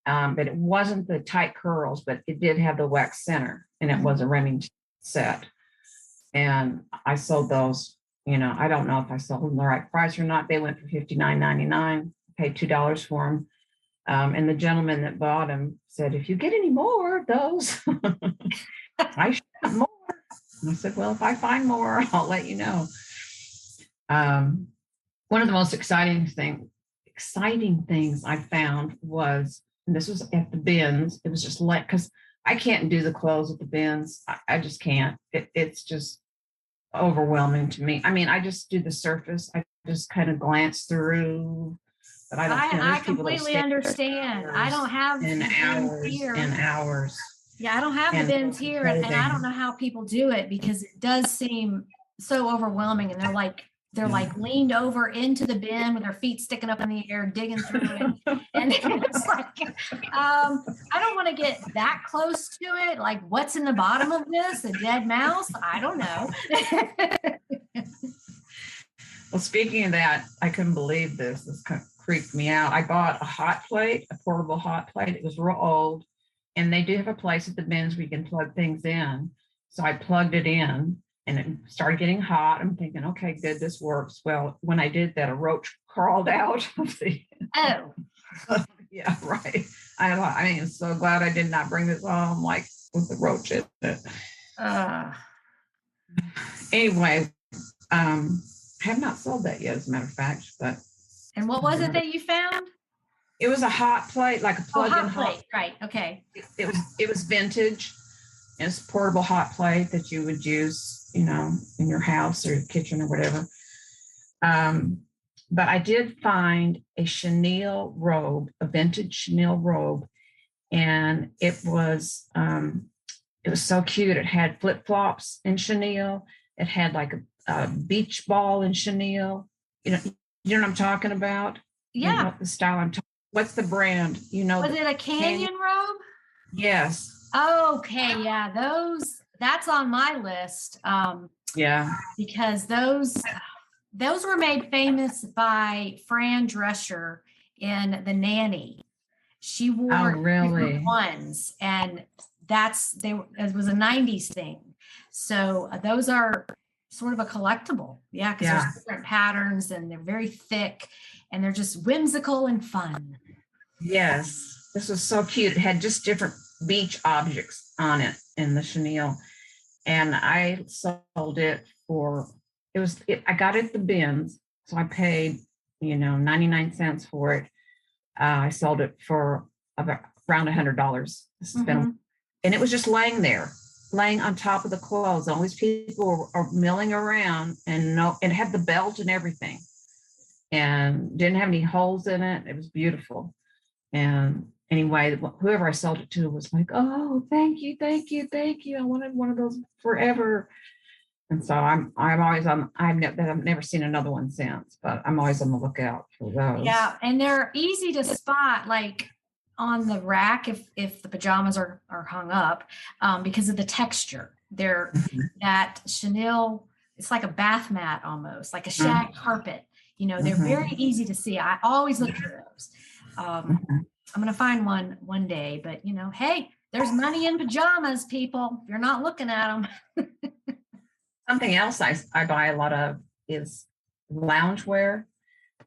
But it wasn't the tight curls, but it did have the wax center, and it was a Remington set. And I sold those, I don't know if I sold them the right price or not. They went for $59.99, paid $2 for them. And the gentleman that bought them said, if you get any more of those, I should have more. And I said, well, if I find more, I'll let you know. One of the most exciting things I found was, and this was at the bins, it was just like, because I can't do the clothes at the bins. I just can't. It's just overwhelming to me. I mean, I just do the surface. I just kind of glance through, but I don't. I completely understand. I don't have in hours here. and hours. Yeah, I don't have the bins here, and I don't know how people do it, because it does seem so overwhelming. And they're like leaned over into the bin with their feet sticking up in the air, digging through it. And it's like, I don't want to get that close to it. Like, what's in the bottom of this? A dead mouse? I don't know. Well, speaking of that, I couldn't believe this. This kind of creeped me out. I bought a hot plate, a portable hot plate. It was real old. And they do have a place at the bins where you can plug things in. So I plugged it in. And it started getting hot. I'm thinking, okay, good, this works. Well, when I did that, a roach crawled out of the. Oh. Yeah, right. I mean, I'm so glad I did not bring this home, like with the roach in it. Anyway, I have not sold that yet, as a matter of fact. But. And what was it that you found? It was a hot plate, like a plug-in hot plate. Right. Okay. It was vintage. It's a portable hot plate that you would use, in your house or your kitchen or whatever. But I did find a chenille robe, a vintage chenille robe, and it was so cute. It had flip-flops in chenille. It had like a beach ball in chenille. You know what I'm talking about? Yeah. You know the style I'm talking. What's the brand? Was it a Canyon robe? Yes. Okay, yeah, that's on my list. Yeah. Because those were made famous by Fran Drescher in The Nanny. She wore different ones, and it was a 90s thing. So those are sort of a collectible. Yeah, because there's different patterns, and they're very thick, and they're just whimsical and fun. Yes, this was so cute. It had just different beach objects on it in the chenille, and I sold it for I got it at the bins, so I paid 99 cents for it. I sold it for around $100. And it was just laying on top of the clothes. All these people are milling around, and it had the belt and everything, and didn't have any holes in it. It was beautiful. And anyway, whoever I sold it to was like, "Oh, thank you. I wanted one of those forever." And so I'm always on. I've never seen another one since, but I'm always on the lookout for those. Yeah, and they're easy to spot, like on the rack if the pajamas are hung up, because of the texture. They're that chenille. It's like a bath mat almost, like a shag carpet. They're very easy to see. I always look for those. I'm going to find one day, but hey, there's money in pajamas, people. If you're not looking at them. Something else I buy a lot of is loungewear,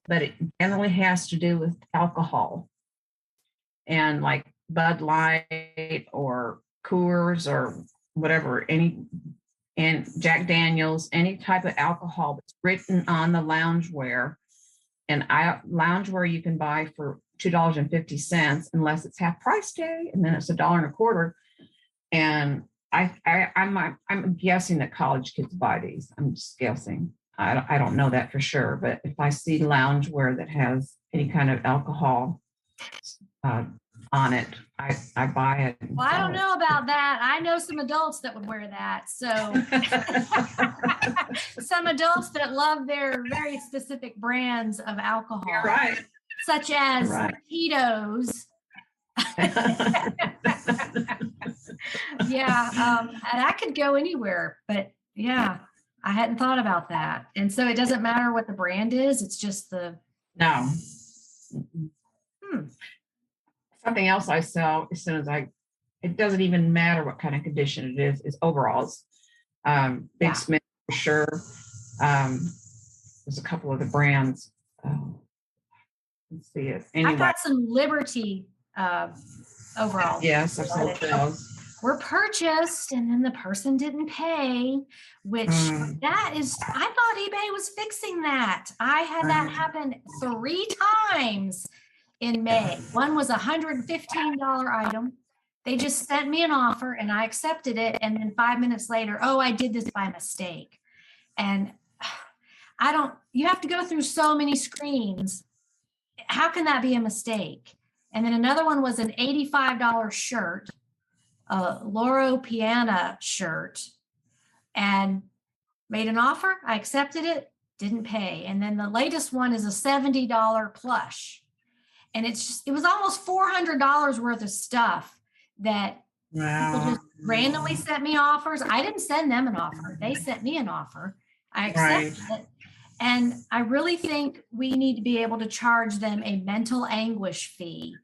but it generally has to do with alcohol, and like Bud Light or Coors or whatever, and Jack Daniels, any type of alcohol that's written on the loungewear. And loungewear you can buy for $2.50 unless it's half price day, and then it's $1.25. And I'm guessing that college kids buy these. I'm just guessing. I don't know that for sure, but if I see loungewear that has any kind of alcohol on it, I buy it. Well, I don't know about that. I know some adults that would wear that. So some adults that love their very specific brands of alcohol. You're right. such as Right. Cheetos. Yeah, and I could go anywhere, but yeah, I hadn't thought about that. And so it doesn't matter what the brand is, it's just the No. hmm. Something else I sell as soon as it doesn't even matter what kind of condition it is overalls. Big Yeah. Smith for sure. There's a couple of the brands. Let's see it. I've Anyway, got some Liberty overalls. yes, I've sold those. Were purchased and then the person didn't pay, which that is, I thought eBay was fixing that. I had that happen 3 times in May. One was $115 item. They just sent me an offer and I accepted it. And then 5 minutes later, oh, I did this by mistake. And you have to go through so many screens. How can that be a mistake? And then another one was an $85 shirt, a Loro Piana shirt, and made an offer. I accepted it, didn't pay. And then the latest one is a $70 plush. And it was almost $400 worth of stuff that people just randomly sent me offers. I didn't send them an offer. They sent me an offer. I accepted it. And I really think we need to be able to charge them a mental anguish fee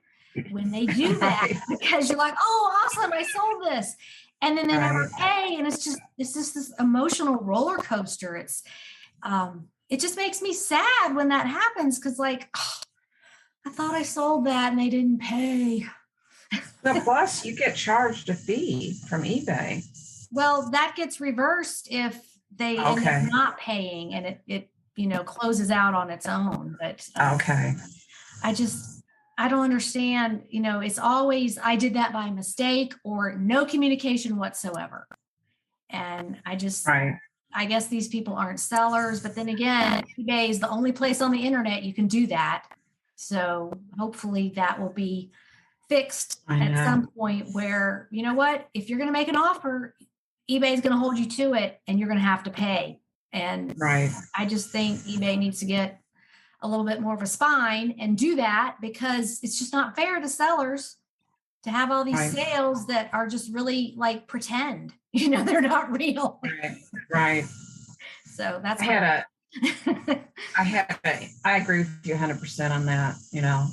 when they do that, because you're like, oh, awesome, I sold this. And then they never pay. And it's just this emotional roller coaster. It just makes me sad when that happens. Cause like, oh, I thought I sold that and they didn't pay. But plus you get charged a fee from eBay. Well, that gets reversed if they end up not paying and it closes out on its own. But I don't understand, it's always, I did that by mistake or no communication whatsoever. And I guess these people aren't sellers, but then again, eBay is the only place on the internet you can do that. So hopefully that will be fixed at some point where, you know what, if you're going to make an offer, eBay is going to hold you to it and you're going to have to pay. And I just think eBay needs to get a little bit more of a spine and do that, because it's just not fair to sellers to have all these sales that are just really like pretend, they're not real. Right. So that's I agree with you 100% on that.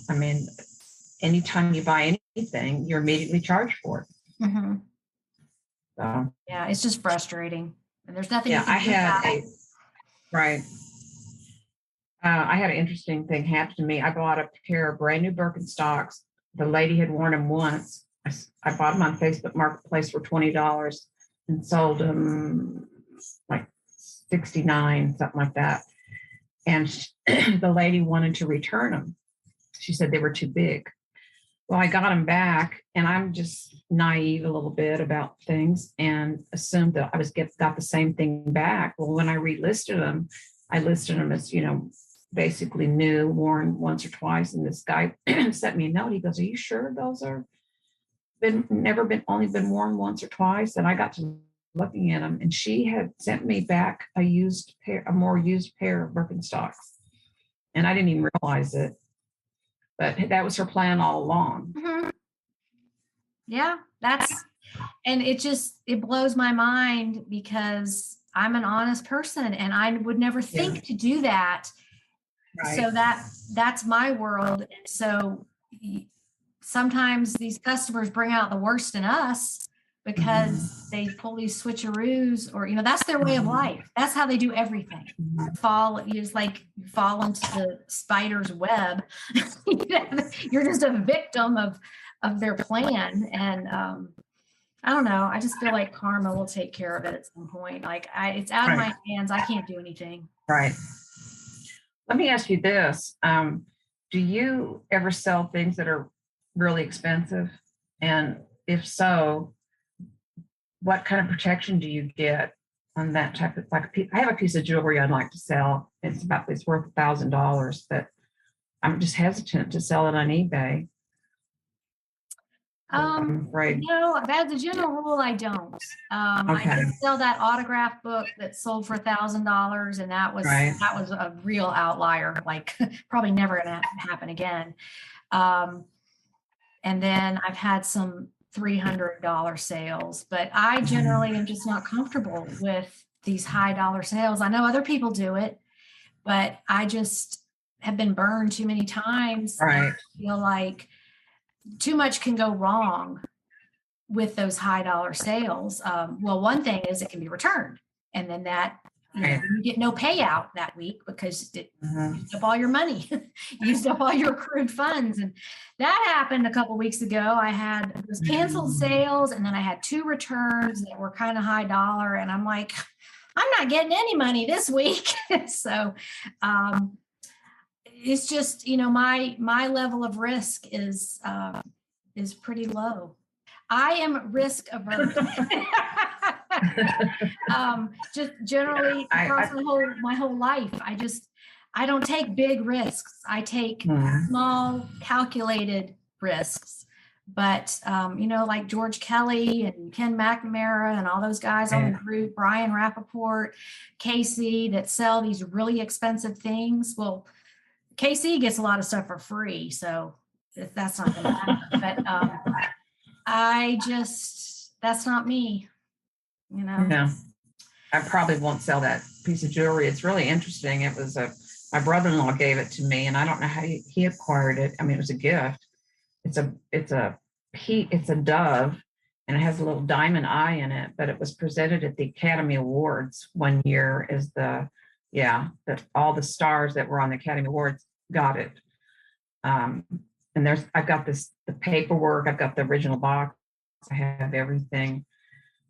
I mean, anytime you buy anything, you're immediately charged for it. Mm-hmm. So yeah, it's just frustrating. And there's nothing. Yeah, I had an interesting thing happen to me. I bought a pair of brand new Birkenstocks. The lady had worn them once. I bought them on Facebook Marketplace for $20 and sold them like $69, something like that. And the lady wanted to return them. She said they were too big. Well, I got them back, and I'm just naive a little bit about things and assumed that I got the same thing back. Well, when I relisted them, I listed them as, basically new, worn once or twice. And this guy sent me a note. He goes, "Are you sure those are only been worn once or twice?" And I got to looking at them, and she had sent me back a more used pair of Birkenstocks, and I didn't even realize it. But that was her plan all along. Mm-hmm. Yeah, and it blows my mind, because I'm an honest person and I would never think to do that. So that's my world. So sometimes these customers bring out the worst in us because they pull these switcheroos, or, that's their way of life. That's how they do everything. You fall into the spider's web. You're just a victim of their plan. And I don't know. I just feel like karma will take care of it at some point. Like it's out of my hands. I can't do anything. Right. Let me ask you this. Do you ever sell things that are really expensive? And if so, what kind of protection do you get on that type of, I have a piece of jewelry I'd like to sell. It's worth $1,000, but I'm just hesitant to sell it on eBay. I'm afraid. No, as a general rule, I don't. I Okay. did sell that autograph book that sold for $1,000, and Right. that was a real outlier. Like probably never gonna happen again. And then I've had some $300 sales, but I generally am just not comfortable with these high dollar sales. I know other people do it, but I just have been burned too many times. And Right. I feel like too much can go wrong with those high dollar sales. Well, one thing is it can be returned, and then that Right. you get no payout that week because it Mhm. used up all your money, used up all your accrued funds, and that happened a couple weeks ago. I had those canceled sales, and then I had 2 returns that were kind of high dollar, and I'm like, I'm not getting any money this week. So it's just my level of risk is pretty low. I am risk averse. Just generally across my whole life, I don't take big risks. I take small, calculated risks. But like George Kelly and Ken McNamara and all those guys on the group, Brian Rappaport, Casey, that sell these really expensive things. Well, Casey gets a lot of stuff for free, so that's not going to happen. But that's not me, Yeah. I probably won't sell that piece of jewelry. It's really interesting. It was my brother-in-law gave it to me, and I don't know how he acquired it. I mean, it was a gift. It's a dove, and it has a little diamond eye in it, but it was presented at the Academy Awards one year as that all the stars that were on the Academy Awards got it. And I've got the paperwork, I've got the original box, I have everything,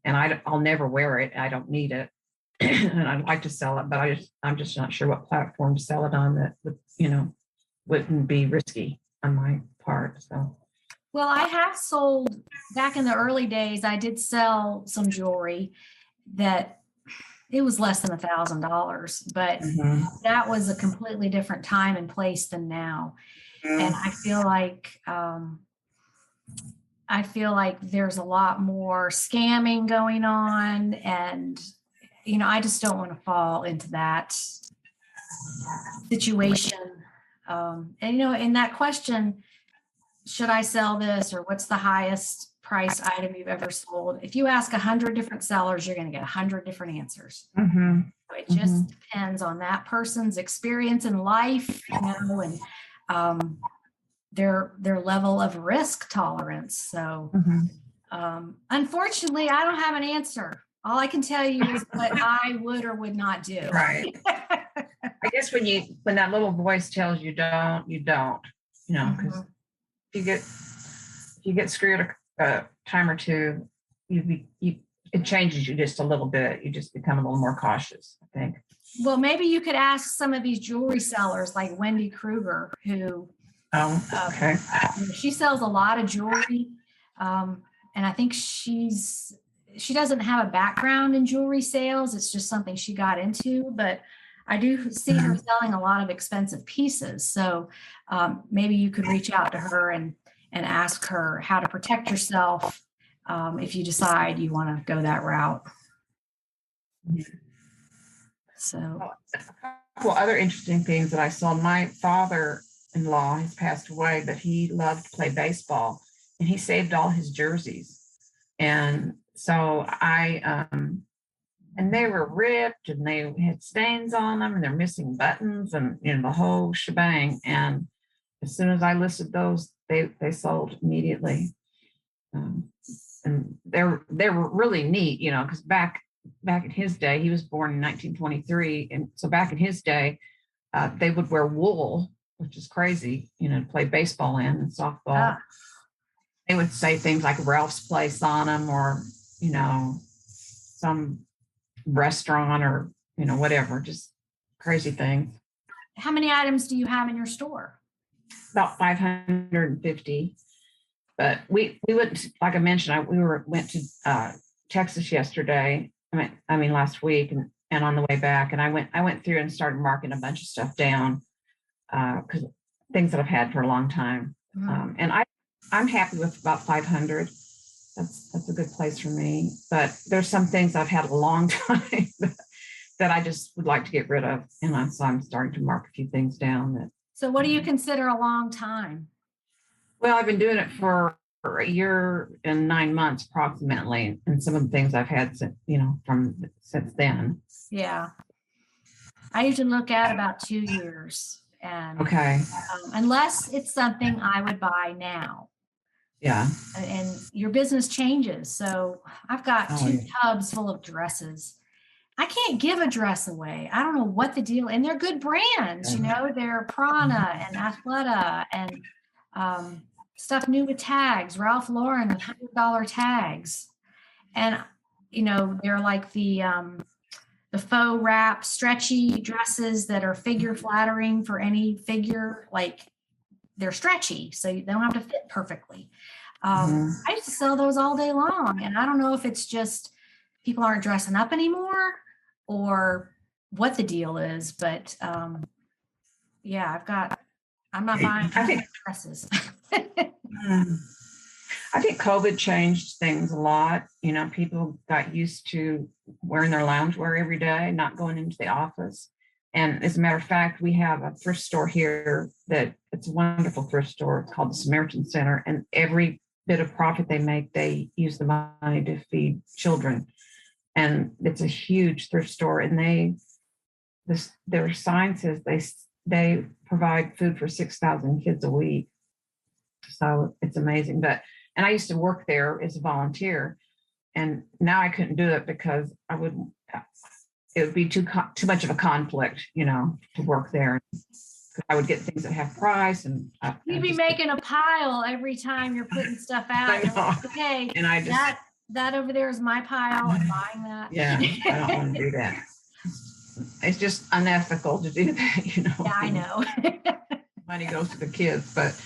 and I'll never wear it. I don't need it. And I'd like to sell it, but I'm just not sure what platform to sell it on that wouldn't be risky on my part. So, well, I have sold back in the early days. I did sell some jewelry that it was less than $1,000, but that was a completely different time and place than now. And I feel like there's a lot more scamming going on, and I just don't want to fall into that situation. And in that question, should I sell this, or what's the highest price item you've ever sold? If you ask 100 different sellers, you're going to get 100 different answers. So it just depends on that person's experience in life, and their level of risk tolerance. So unfortunately, I don't have an answer. All I can tell you is what I would or would not do. Right. I guess when that little voice tells you don't, you don't. Because if you get screwed a time or two, it changes you just a little bit. You just become a little more cautious, I think. Well, maybe you could ask some of these jewelry sellers like Wendy Kruger, who she sells a lot of jewelry. And I think she doesn't have a background in jewelry sales. It's just something she got into, but I do see her selling a lot of expensive pieces. So maybe you could reach out to her and ask her how to protect yourself if you decide you want to go that route. So a couple other interesting things that I saw. My father-in-law has passed away, but he loved to play baseball, and he saved all his jerseys. And so and they were ripped, and they had stains on them, and they're missing buttons, and the whole shebang. And as soon as I listed those, they sold immediately. And they were really neat, because back in his day, he was born in 1923, and so back in his day, they would wear wool, which is crazy, to play baseball and softball. They would say things like Ralph's Place on them, or some restaurant, or whatever, just crazy things. How many items do you have in your store? About 550. But we went, like I mentioned, went to Texas yesterday. I mean last week, and on the way back, and I went through and started marking a bunch of stuff down, because things that I've had for a long time. And I'm happy with about 500. That's a good place for me. But there's some things I've had a long time that I just would like to get rid of. And so I'm starting to mark a few things down that. So what do you consider a long time? Well, I've been doing it for a year and 9 months approximately. And some of the things I've had since, since then. Yeah. I usually look at about 2 years, and Okay. Unless it's something I would buy now. Yeah. And your business changes. So I've got two yeah. tubs full of dresses. I can't give a dress away. I don't know what the deal, and they're good brands, they're Prana and Athleta and stuff new with tags, Ralph Lauren with $100 tags. And, they're like the faux wrap stretchy dresses that are figure flattering for any figure, like they're stretchy, so they don't have to fit perfectly. I used to sell those all day long, and I don't know if it's just people aren't dressing up anymore or what the deal is, but yeah, I'm not buying dresses. I think COVID changed things a lot. People got used to wearing their loungewear every day, not going into the office. And as a matter of fact, we have a thrift store here it's a wonderful thrift store. It's called the Samaritan Center. And every bit of profit they make, they use the money to feed children. And it's a huge thrift store. And their sign says they provide food for 6,000 kids a week. So it's amazing. And I used to work there as a volunteer, and now I couldn't do it because it would be too much of a conflict, to work there. I would get things at half price, and you'd be making a pile every time you're putting stuff out. I know. Like, okay, and I just that over there is my pile. I'm buying that. Yeah, I don't want to do that. It's just unethical to do that, Yeah, I know. Money goes to the kids, but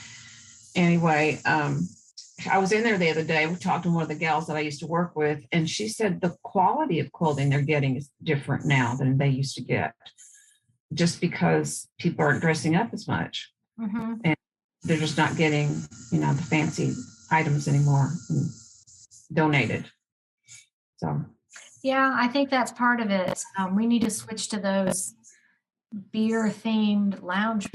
anyway, I was in there the other day. We talked to one of the gals that I used to work with, and she said the quality of clothing they're getting is different now than they used to get, just because people aren't dressing up as much, and they're just not getting, the fancy items anymore donated. So, yeah, I think that's part of it. We need to switch to those beer-themed lounge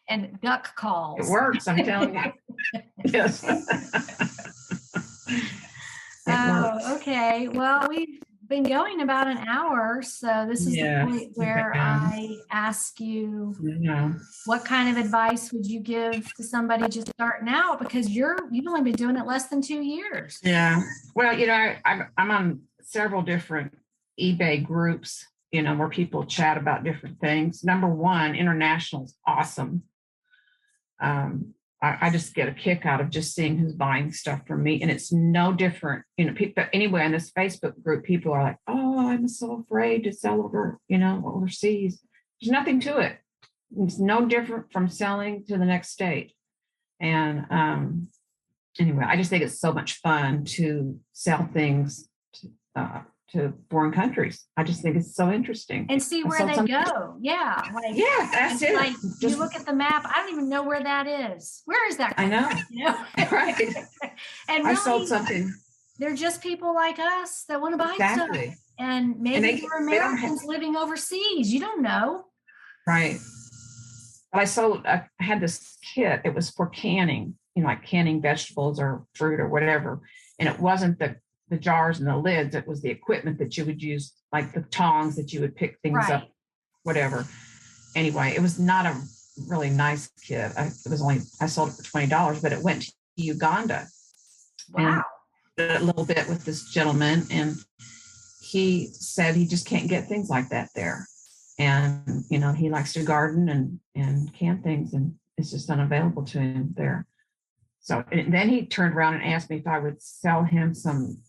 and duck calls. It works, I'm telling you. Yes. Okay. Well, we've been going about an hour, so this is the point where I ask you, what kind of advice would you give to somebody just starting out? Because you've only been doing it less than 2 years. Yeah. Well, I'm on several different eBay groups, where people chat about different things. Number one, international is awesome. I just get a kick out of just seeing who's buying stuff from me, and it's no different. People anyway in this Facebook group, people are like, "Oh, I'm so afraid to sell overseas." There's nothing to it. It's no different from selling to the next state. And anyway, I just think it's so much fun to sell things to foreign countries. I just think it's so interesting. And see where they go. Yeah. That's it. Like you look at the map, I don't even know where that is. Where is that? I know. Right. And really, I sold something. They're just people like us that want to buy stuff. And maybe they're Americans living overseas. You don't know. Right. But I had this kit. It was for canning, like canning vegetables or fruit or whatever. And it wasn't the jars and the lids. It was the equipment that you would use, like the tongs that you would pick things up, whatever. Anyway, it was not a really nice kit. I sold it for $20, but it went to Uganda. Wow. And a little bit with this gentleman, and he said he just can't get things like that there. And, he likes to garden and can things, and it's just unavailable to him there. So and then he turned around and asked me if I would sell him some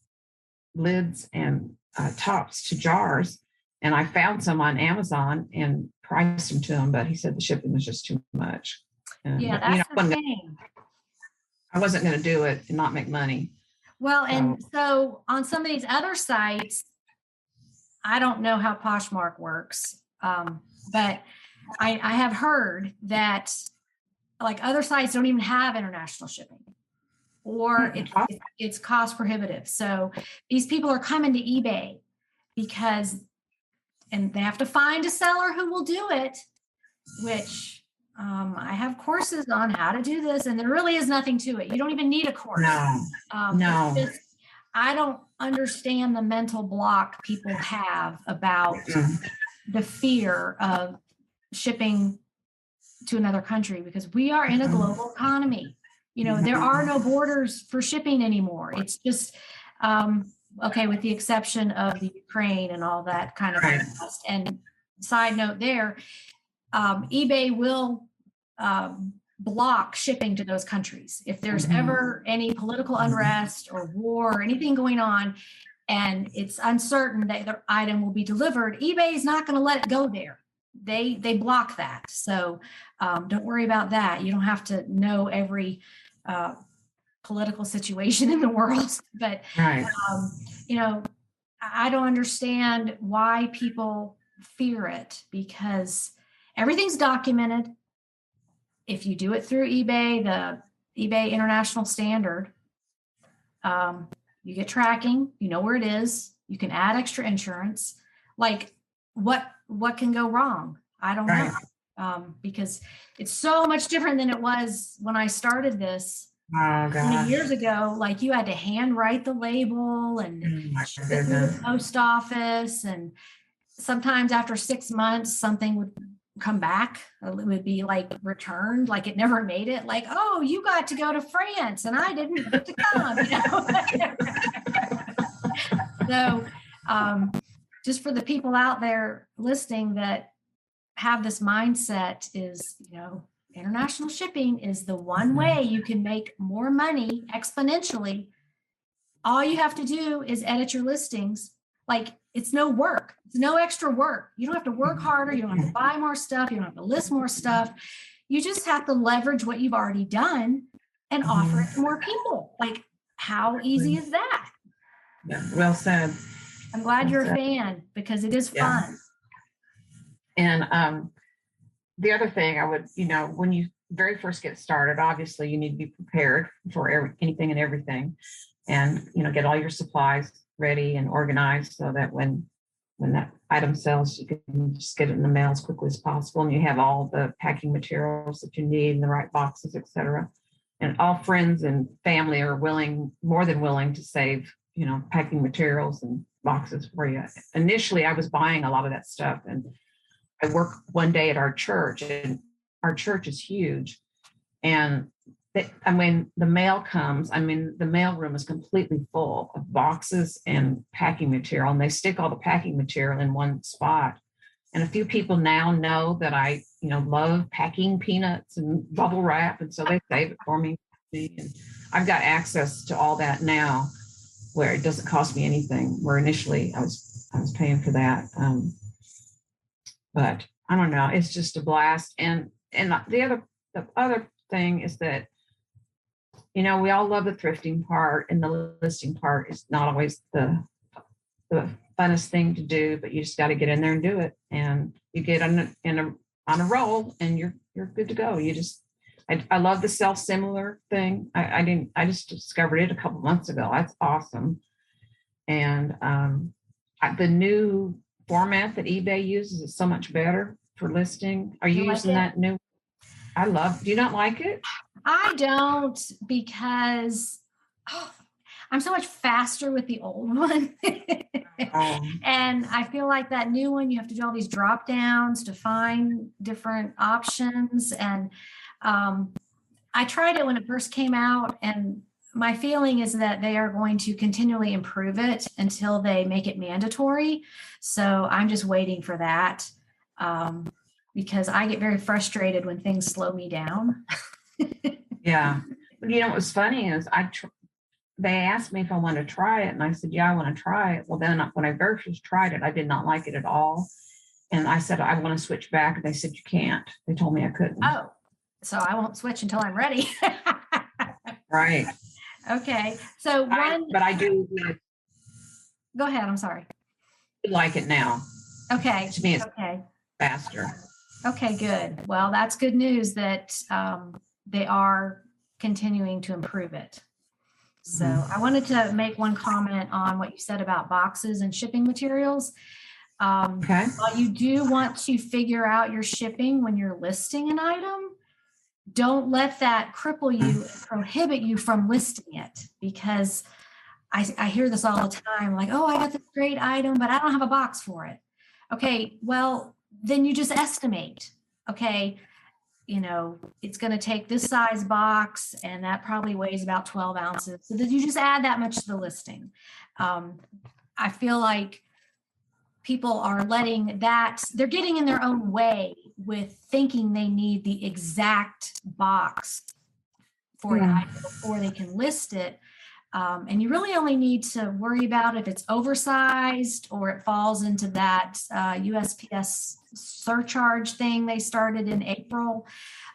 lids and tops to jars. And I found some on Amazon and priced them to him, but he said the shipping was just too much. And, that's the thing. I wasn't going to do it and not make money. Well, and so on some of these other sites, I don't know how Poshmark works, but I have heard that like other sites don't even have international shipping, or it's cost prohibitive. So these people are coming to eBay because, and they have to find a seller who will do it, which I have courses on how to do this, and there really is nothing to it. You don't even need a course. No. I don't understand the mental block people have about the fear of shipping to another country, because we are in a global economy. You know, there are no borders for shipping anymore. It's just, okay, with the exception of the Ukraine and all that kind of stuff. And side note there, eBay will block shipping to those countries. If there's ever any political unrest or war or anything going on, and it's uncertain that the item will be delivered, eBay is not going to let it go there. They block that. So don't worry about that. You don't have to know every political situation in the world. But, you know, I don't understand why people fear it, because everything's documented. If you do it through eBay, the eBay International Standard, you get tracking, you know where it is, you can add extra insurance. Like what can go wrong? I don't know. Because it's so much different than it was when I started this 20 years ago. Like you had to handwrite the label and ship it through the post office. And sometimes after 6 months, something would come back. It would be like returned, like it never made it. Like, oh, you got to go to France and I didn't get to come. You know? So just for the people out there listening that have this mindset, is, you know, international shipping is the one way you can make more money exponentially. All you have to do is edit your listings. Like, it's no work. It's no extra work. You don't have to work harder. You don't have to buy more stuff. You don't have to list more stuff. You just have to leverage what you've already done and offer it to more people. Like, how easy is that? Yeah, well said. I'm glad you're a fan, because it is fun. And the other thing I would, you know, when you very first get started, obviously you need to be prepared for anything and everything, and, you know, get all your supplies ready and organized so that when that item sells, you can just get it in the mail as quickly as possible, and you have all the packing materials that you need in the right boxes, etc. And all friends and family are more than willing to save, you know, packing materials and boxes for you. Initially, I was buying a lot of that stuff, and I work one day at our church, and our church is huge. And when the mail comes, I mean, the mail room is completely full of boxes and packing material, and they stick all the packing material in one spot. And a few people now know that I, you know, love packing peanuts and bubble wrap, and so they save it for me. And I've got access to all that now, where it doesn't cost me anything, where initially I was paying for that. But I don't know, it's just a blast. And the other thing is that, you know, we all love the thrifting part, and the listing part is not always the funnest thing to do, but you just got to get in there and do it, and you get on a roll, and you're good to go. I love the self similar thing. I just discovered it a couple months ago. That's awesome. And the new format that eBay uses is so much better for listing. Are you using that new? Do you not like it? I don't, because I'm so much faster with the old one. And I feel like that new one, you have to do all these drop downs to find different options. And I tried it when it first came out, and my feeling is that they are going to continually improve it until they make it mandatory. So I'm just waiting for that, because I get very frustrated when things slow me down. Yeah. You know, what's funny is they asked me if I wanted to try it, and I said, yeah, I want to try it. Well, then when I very first tried it, I did not like it at all. And I said, I want to switch back. And they said, you can't. They told me I couldn't. Oh, so I won't switch until I'm ready. Right. Okay. So but I do. Go ahead. I'm sorry. I like it now. Okay. To me, it's okay. faster. Okay, good. Well, that's good news that they are continuing to improve it. So I wanted to make one comment on what you said about boxes and shipping materials. Okay. While you do want to figure out your shipping when you're listing an item, don't let that cripple you and prohibit you from listing it, because I hear this all the time, like, oh, I got this great item, but I don't have a box for it. Okay, well, then you just estimate. Okay, it's going to take this size box, and that probably weighs about 12 ounces. So that you just add that much to the listing. I feel like people are they're getting in their own way with thinking they need the exact box for an item before they can list it. And you really only need to worry about if it's oversized or it falls into that USPS surcharge thing they started in April.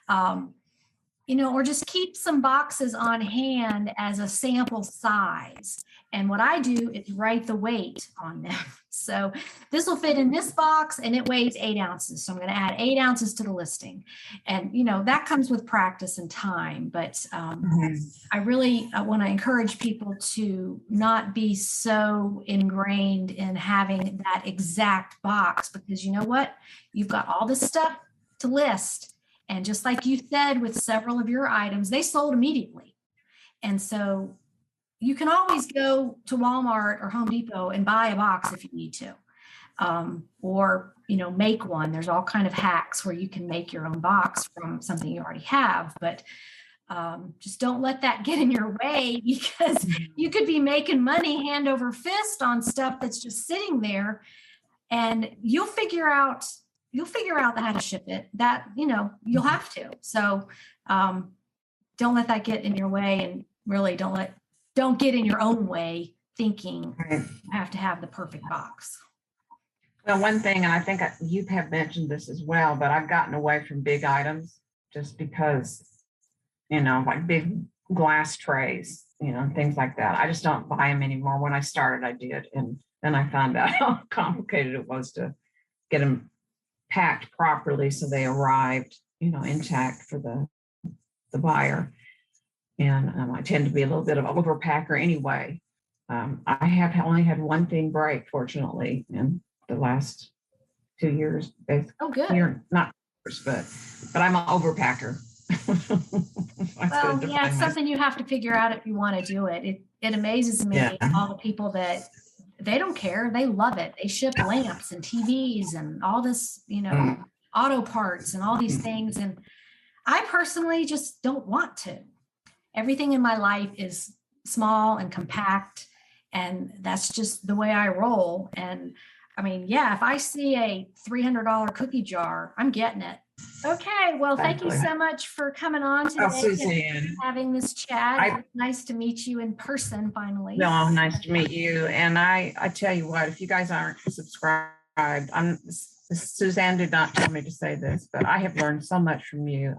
Or just keep some boxes on hand as a sample size. And what I do is write the weight on them. So this will fit in this box and it weighs 8 ounces. So I'm going to add 8 ounces to the listing. And, that comes with practice and time. But I really want to encourage people to not be so ingrained in having that exact box, because you know what? You've got all this stuff to list. And just like you said, with several of your items, they sold immediately. And so you can always go to Walmart or Home Depot and buy a box if you need to, or, make one. There's all kind of hacks where you can make your own box from something you already have, but just don't let that get in your way, because you could be making money hand over fist on stuff that's just sitting there, and you'll figure out how to ship it. That, you'll have to. So don't let that get in your way, and really don't get in your own way thinking you have to have the perfect box. Well, one thing, and I think you have mentioned this as well, but I've gotten away from big items just because, like big glass trays, things like that. I just don't buy them anymore. When I started, I did. And then I found out how complicated it was to get them packed properly so they arrived, intact for the buyer. And I tend to be a little bit of an overpacker anyway. I have only had one thing break, fortunately, in the last 2 years. Oh, good. Not years, but I'm an overpacker. Well, yeah, it's something you have to figure out if you want to do it. It amazes me, all the people that they don't care. They love it. They ship lamps and TVs and all this, auto parts and all these things. And I personally just don't want to. Everything in my life is small and compact, and that's just the way I roll. And I mean, if I see a $300 cookie jar, I'm getting it. Okay, well, thank you so much for coming on today, Suzanne, and having this chat. It's nice to meet you in person finally. No, nice to meet you. And I tell you what, if you guys aren't subscribed, Suzanne did not tell me to say this, but I have learned so much from you.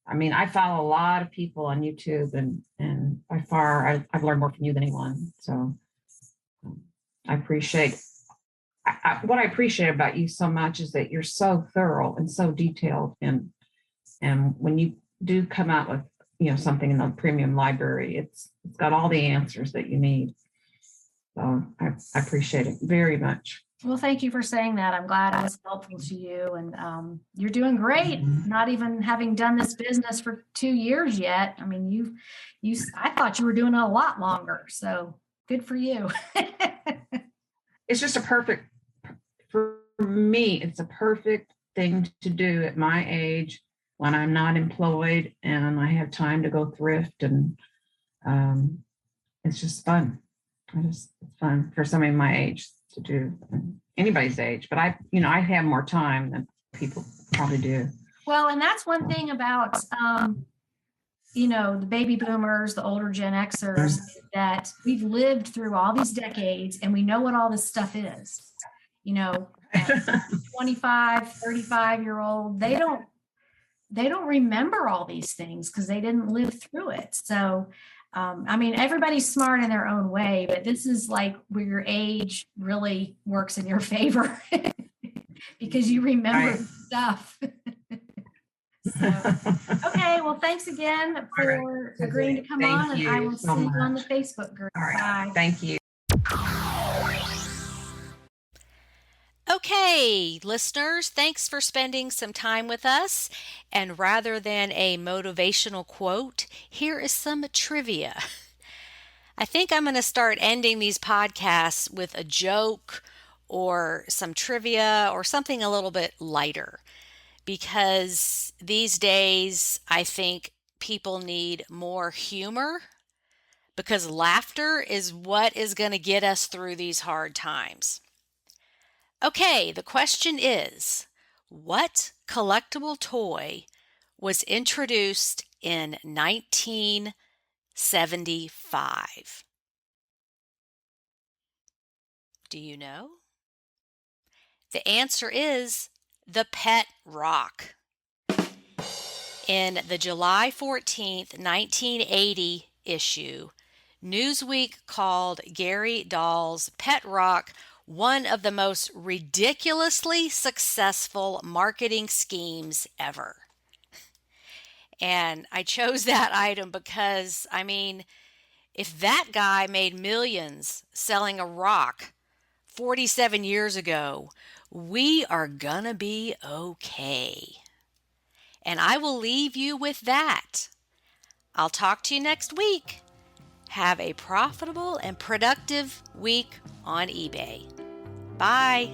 I mean, I follow a lot of people on YouTube, and by far, I've learned more from you than anyone. So I appreciate what I appreciate about you so much is that you're so thorough and so detailed. And when you do come out with, something in the premium library, it's got all the answers that you need. So I appreciate it very much. Well, thank you for saying that. I'm glad I was helpful to you, and you're doing great. Not even having done this business for 2 years yet. I mean, I thought you were doing it a lot longer. So good for you. It's just for me, it's a perfect thing to do at my age when I'm not employed and I have time to go thrift, and it's just fun. It's fun for somebody my age to do, anybody's age, but I have more time than people probably do. Well, and that's one thing about, the baby boomers, the older Gen Xers, that we've lived through all these decades and we know what all this stuff is. 25, 35-year-old, they don't remember all these things because they didn't live through it. So, everybody's smart in their own way, but this is like where your age really works in your favor because you remember stuff. So, okay, well, thanks again for agreeing to come Thank on, and you I will so see you on the much. Facebook group. All right. Bye. Thank you. Okay, listeners, thanks for spending some time with us. And rather than a motivational quote, here is some trivia. I think I'm going to start ending these podcasts with a joke or some trivia or something a little bit lighter, because these days I think people need more humor, because laughter is what is going to get us through these hard times. Okay, the question is, what collectible toy was introduced in 1975? Do you know? The answer is the pet rock. In the July 14th, 1980 issue, Newsweek called Gary Dahl's pet rock one of the most ridiculously successful marketing schemes ever. And I chose that item because, I mean, if that guy made millions selling a rock 47 years ago, we are gonna be okay. And I will leave you with that. I'll talk to you next week. Have a profitable and productive week on eBay. Bye.